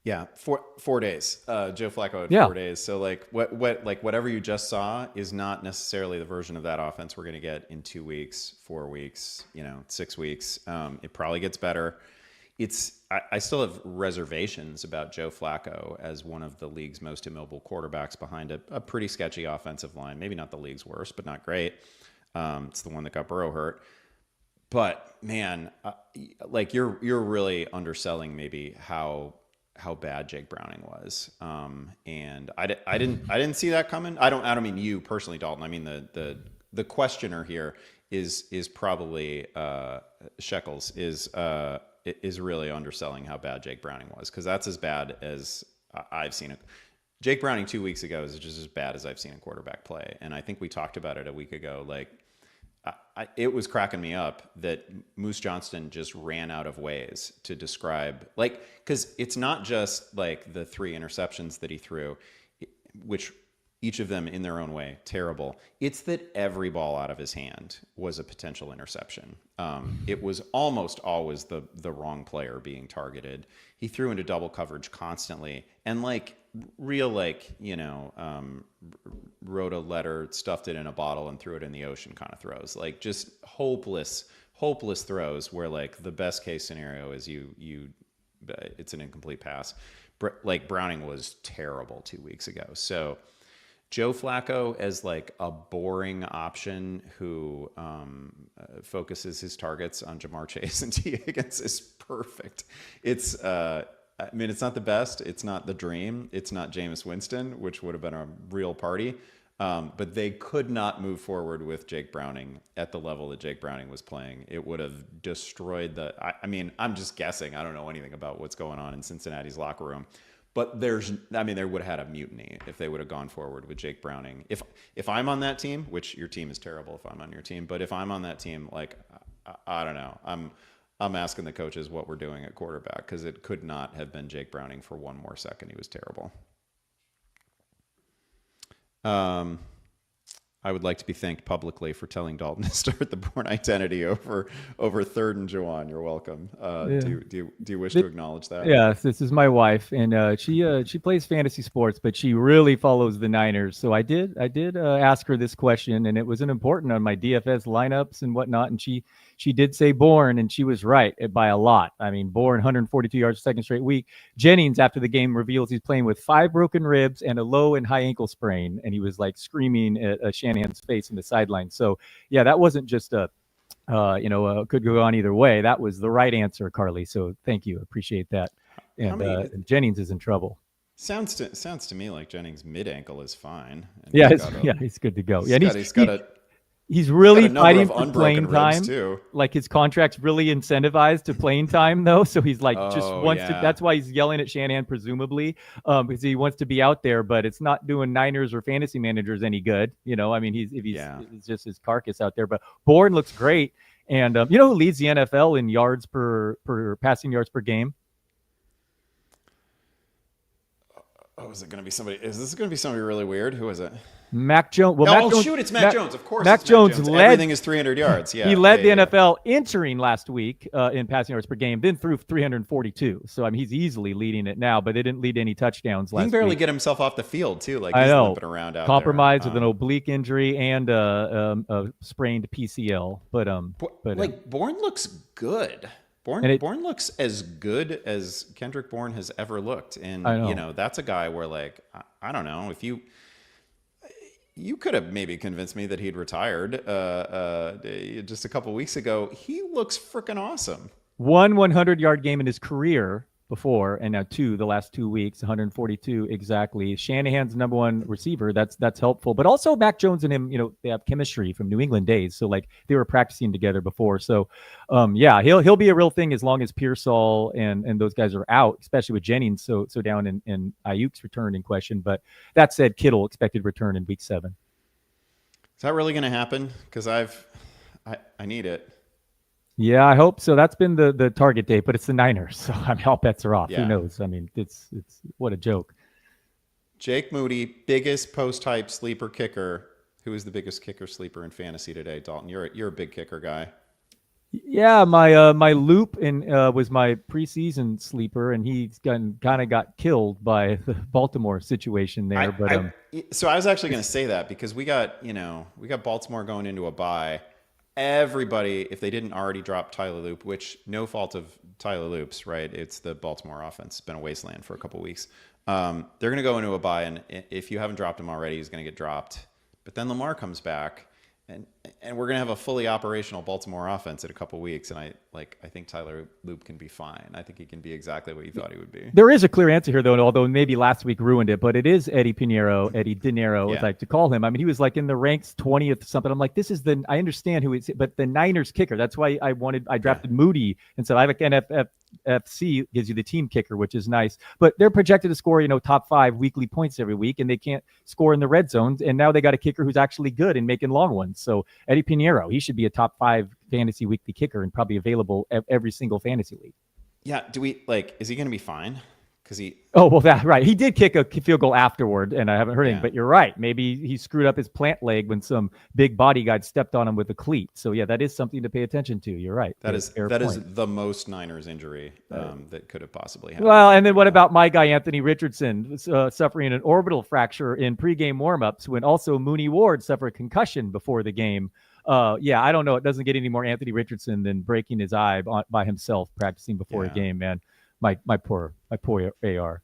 Yeah, 4 days. Joe Flacco had 4 days. So like whatever you just saw is not necessarily the version of that offense we're going to get in 2 weeks, 4 weeks, 6 weeks. It probably gets better. I still have reservations about Joe Flacco as one of the league's most immobile quarterbacks behind a pretty sketchy offensive line. Maybe not the league's worst, but not great. It's the one that got Burrow hurt. But man, like you're really underselling maybe how bad Jake Browning was. And I didn't see that coming. I don't mean you personally, Dalton. I mean the questioner here is probably Shekels is really underselling how bad Jake Browning was, because that's as bad as I've seen it. Jake Browning 2 weeks ago is just as bad as I've seen a quarterback play. And I think we talked about it a week ago. Like, it was cracking me up that Moose Johnston just ran out of ways to describe, like, because it's not just like the 3 interceptions that he threw, which each of them in their own way terrible. It's that every ball out of his hand was a potential interception. It was almost always the wrong player being targeted. He threw into double coverage constantly, and like real, like, wrote a letter, stuffed it in a bottle, and threw it in the ocean kind of throws. Like, just hopeless throws where like the best case scenario is it's an incomplete pass. Like, Browning was terrible 2 weeks ago. So Joe Flacco as like a boring option who focuses his targets on Jamar Chase and T. Higgins is perfect. It's it's not the best. It's not the dream. It's not Jameis Winston, which would have been a real party. But they could not move forward with Jake Browning at the level that Jake Browning was playing. It would have destroyed I'm just guessing. I don't know anything about what's going on in Cincinnati's locker room. But there would have had a mutiny if they would have gone forward with Jake Browning. If I'm on that team, which your team is terrible if I'm on your team, but if I'm on that team, like, I don't know. I'm asking the coaches what we're doing at quarterback, because it could not have been Jake Browning for one more second. He was terrible. I would like to be thanked publicly for telling Dalton to start the Bourne Identity over 3rd and Juwan. You're welcome. Do you wish to acknowledge that? Yes, this is my wife, and she plays fantasy sports, but she really follows the Niners. So I did ask her this question, and it was an important on my DFS lineups and whatnot, and she did say Bourne, and she was right by a lot. I mean, Bourne, 142 yards second straight week. Jennings, after the game, reveals he's playing with 5 broken ribs and a low and high ankle sprain, and he was like screaming at Shanahan's face in the sideline. So yeah, that wasn't just could go on either way. That was the right answer, Carly. So thank you, appreciate that. And Jennings is in trouble. Sounds to me like Jennings' mid ankle is fine. Yeah, he's good to go. He's really fighting for playing time. Too. Like, his contract's really incentivized to playing time, though. So he's like to. That's why he's yelling at Shanahan, presumably, because he wants to be out there. But it's not doing Niners or fantasy managers any good. He's just his carcass out there. But Bourne looks great, and who leads the NFL in yards per passing yards per game? Oh, is this going to be somebody really weird? Who is it? Mac Jones. It's Mac Jones. Of course, Mac Jones led. Everything is 300 yards. Yeah, he led the NFL entering last week in passing yards per game, then threw 342. So I mean, he's easily leading it now, but they didn't lead any touchdowns last week. He can barely get himself off the field too. Like, he's limping around out compromised there. with an oblique injury and a sprained PCL. But Bourne looks good. Bourne looks as good as Kendrick Bourne has ever looked. And, that's a guy where, like, I don't know, if you could have maybe convinced me that he'd retired just a couple weeks ago. He looks freaking awesome. 100-yard game in his career before, and now the last 2 weeks, 142 exactly. Shanahan's number one receiver. That's helpful. But also Mac Jones and him, they have chemistry from New England days. So like, they were practicing together before. So he'll be a real thing as long as Pearsall and those guys are out, especially with Jennings so down and Ayuk's return in question. But that said, Kittle expected return in week 7. Is that really going to happen? Because I need it. Yeah, I hope so. That's been the target date, but it's the Niners, so I mean, all bets are off. Who Yeah. knows? I mean, it's what a joke. Jake Moody, biggest post-hype sleeper kicker. Who is the biggest kicker sleeper in fantasy today, Dalton? You're a big kicker guy. Yeah, my loop in was my preseason sleeper, and he's kind of got killed by the Baltimore situation there. But So I was actually going to say that because we got Baltimore going into a bye. Everybody, if they didn't already drop Tyler Loop, which no fault of Tyler Loop's, right? It's the Baltimore offense. It's been a wasteland for a couple weeks. They're going to go into a bye, and if you haven't dropped him already, he's going to get dropped. But then Lamar comes back, and we're going to have a fully operational Baltimore offense in a couple weeks. And I think Tyler Loop can be fine. I think he can be exactly what you thought he would be. there is a clear answer here, though, although maybe last week ruined it. But it is Eddie De Niro, Yeah. as I like to call him. I mean, he was like in the ranks 20th something. I'm like, this is I understand who it's, but the Niners kicker. That's why I drafted Moody and said I like NFC gives you the team kicker, which is nice. But they're projected to score, top 5 weekly points every week, and they can't score in the red zones. And now they got a kicker who's actually good and making long ones. So Eddie Pinheiro, he should be a top 5 fantasy weekly kicker and probably available every single fantasy league. Yeah. Is he going to be fine? Because Oh, well, that right. He did kick a field goal afterward, and I haven't heard anything. Yeah. But you're right. Maybe he screwed up his plant leg when some big body guy stepped on him with a cleat. So yeah, that is something to pay attention to. You're right. That is Fair is point. the most Niners injury that could have possibly happened. Well, and then what about my guy Anthony Richardson suffering an orbital fracture in pregame warmups when also Mooney Ward suffered a concussion before the game? Yeah, I don't know. It doesn't get any more Anthony Richardson than breaking his eye by himself practicing before a game, man. My poor AR.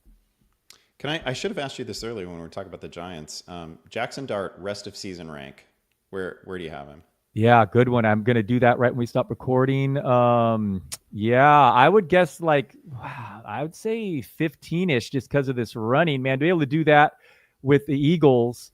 I should have asked you this earlier when we were talking about the Giants. Jackson Dart, rest of season rank. Where do you have him? Yeah, good one. I'm gonna do that right when we stop recording. Yeah, I would guess I would say 15-ish just because of this running, man. To be able to do that with the Eagles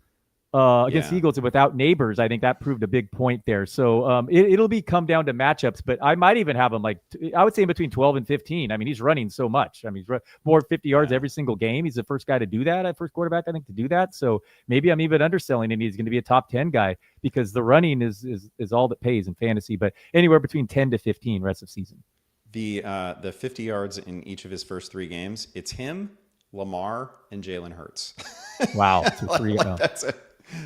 against the Eagles and without Neighbors, I think that proved a big point there. So it'll come down to matchups, but I might even have him I would say in between 12 and 15. I mean, he's running so much. I mean, he's more 50 yards every single game. He's the first guy to do that, first quarterback, I think, to do that. So maybe I'm even underselling him. He's going to be a top 10 guy because the running is all that pays in fantasy, but anywhere between 10 to 15 rest of season. The 50 yards in each of his first 3 games, it's him, Lamar, and Jalen Hurts. Wow. So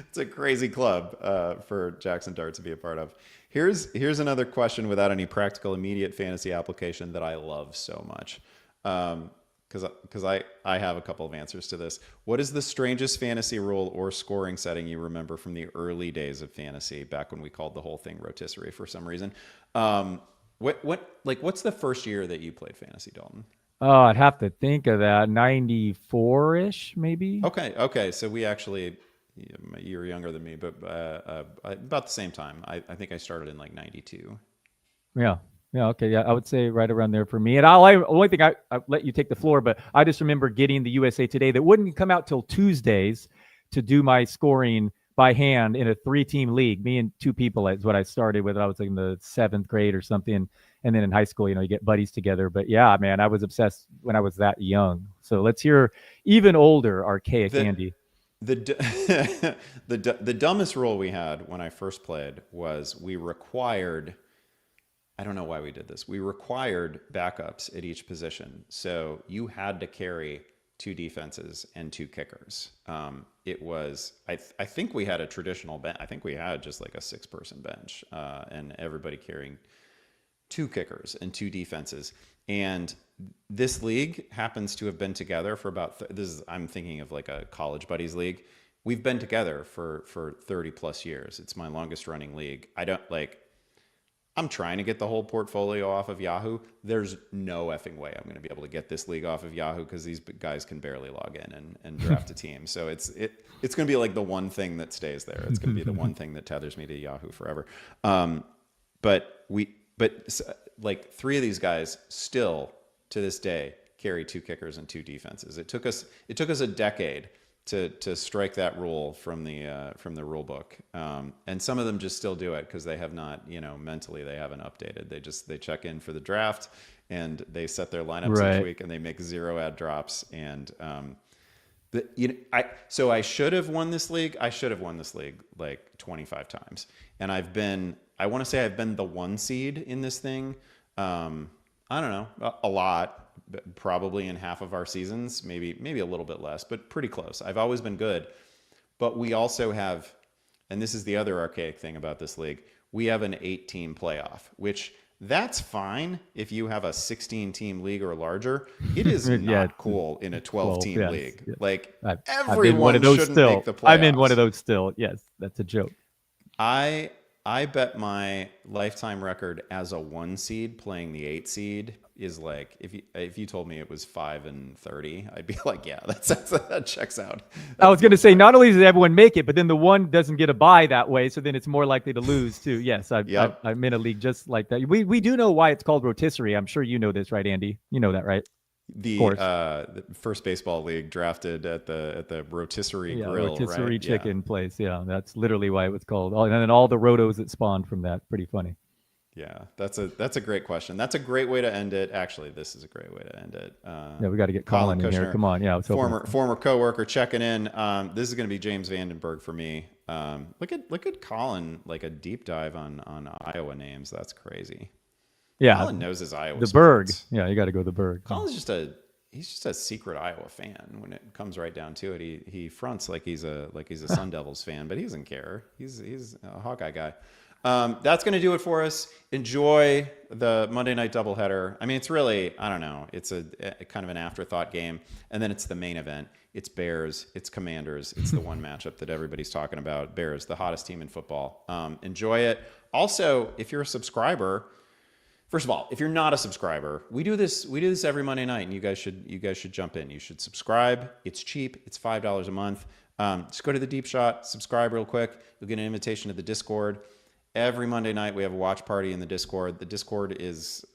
it's a crazy club for Jackson Dart to be a part of. Here's another question without any practical immediate fantasy application that I love so much. Because I have a couple of answers to this. What is the strangest fantasy rule or scoring setting you remember from the early days of fantasy, back when we called the whole thing rotisserie for some reason? What's the first year that you played fantasy, Dalton? Oh, I'd have to think of that. 94-ish, maybe. Okay. So we actually, a year younger than me, but about the same time. I think I started in 92. Yeah. Okay. Yeah, I would say right around there for me. And only thing I let you take the floor, but I just remember getting the USA Today that wouldn't come out till Tuesdays to do my scoring by hand in a 3-team league. Me and 2 people is what I started with. I was in the 7th grade or something. And then in high school, you get buddies together. But yeah, man, I was obsessed when I was that young. So let's hear even older, archaic Andy. The dumbest rule we had when I first played was we required, I don't know why we did this, we required backups at each position. So you had to carry 2 defenses and 2 kickers. It was, I think we had a traditional bench. I think we had just like a 6-person bench and everybody carrying 2 kickers and 2 defenses. And this league happens to have been together for about, I'm thinking of like a college buddies league. We've been together for 30 plus years. It's my longest running league. I'm trying to get the whole portfolio off of Yahoo. There's no effing way I'm going to be able to get this league off of Yahoo because these guys can barely log in and draft a team. So it's going to be like the one thing that stays there. It's going to be the one thing that tethers me to Yahoo forever. But 3 of these guys still to this day carry 2 kickers and 2 defenses. It took us a decade to strike that rule from the rule book. And some of them just still do it because they have not, mentally they haven't updated. They check in for the draft and they set their lineups each week and they make 0 ad drops. And So I should have won this league. I should have won this league like 25 times. And I want to say I've been the 1 seed in this thing. I don't know, a lot, probably in half of our seasons, maybe a little bit less, but pretty close. I've always been good. But we also have, and this is the other archaic thing about this league, we have an 8-team playoff, which that's fine if you have a 16-team league or larger. It is not cool in a 12-team league. Yes. Like everyone shouldn't make the playoffs. I'm in one of those still. Yes, that's a joke. I bet my lifetime record as a 1 seed playing the 8 seed is like, if you told me it was 5-30, I'd be like, yeah, that checks out. I was going to say, not only does everyone make it, but then the 1 doesn't get a bye that way, so then it's more likely to lose too. Yes, I'm in a league just like that. We do know why it's called rotisserie. I'm sure you know this, right, Andy? You know that, right? The first baseball league drafted at the rotisserie grill, rotisserie chicken place. Yeah, that's literally why it was called. And then all the rotos that spawned from that. Pretty funny. Yeah, that's a great question. That's a great way to end it. Actually, this is a great way to end it. Yeah, we got to get Colin in here. Come on, former coworker checking in. This is going to be James Vandenberg for me. Look at Colin, like a deep dive on Iowa names. That's crazy. Yeah, Colin knows his Iowa. The Berg. Yeah, you got to go the Berg. Colin's he's just a secret Iowa fan. When it comes right down to it, he fronts like he's a Sun Devils fan, but he doesn't care. He's a Hawkeye guy. That's going to do it for us. Enjoy the Monday night doubleheader. I mean, it's really, I don't know, it's a kind of an afterthought game, and then it's the main event. It's Bears, it's Commanders, it's the one matchup that everybody's talking about. Bears, the hottest team in football. Enjoy it. Also, if you're a subscriber. First of all, if you're not a subscriber, we do this every Monday night, and you guys should jump in. You should subscribe. It's cheap. It's $5 a month. Just go to the Deep Shot, subscribe real quick. You'll get an invitation to the Discord. Every Monday night we have a watch party in the Discord. The Discord is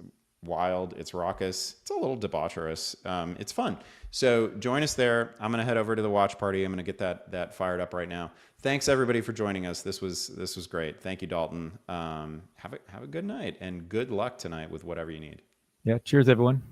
wild. It's raucous. It's a little debaucherous. It's fun. So join us there. I'm gonna head over to the watch party. I'm gonna get that fired up right now. Thanks everybody for joining us. This was great. Thank you, Dalton. Have a good night and good luck tonight with whatever you need. Yeah. Cheers, everyone.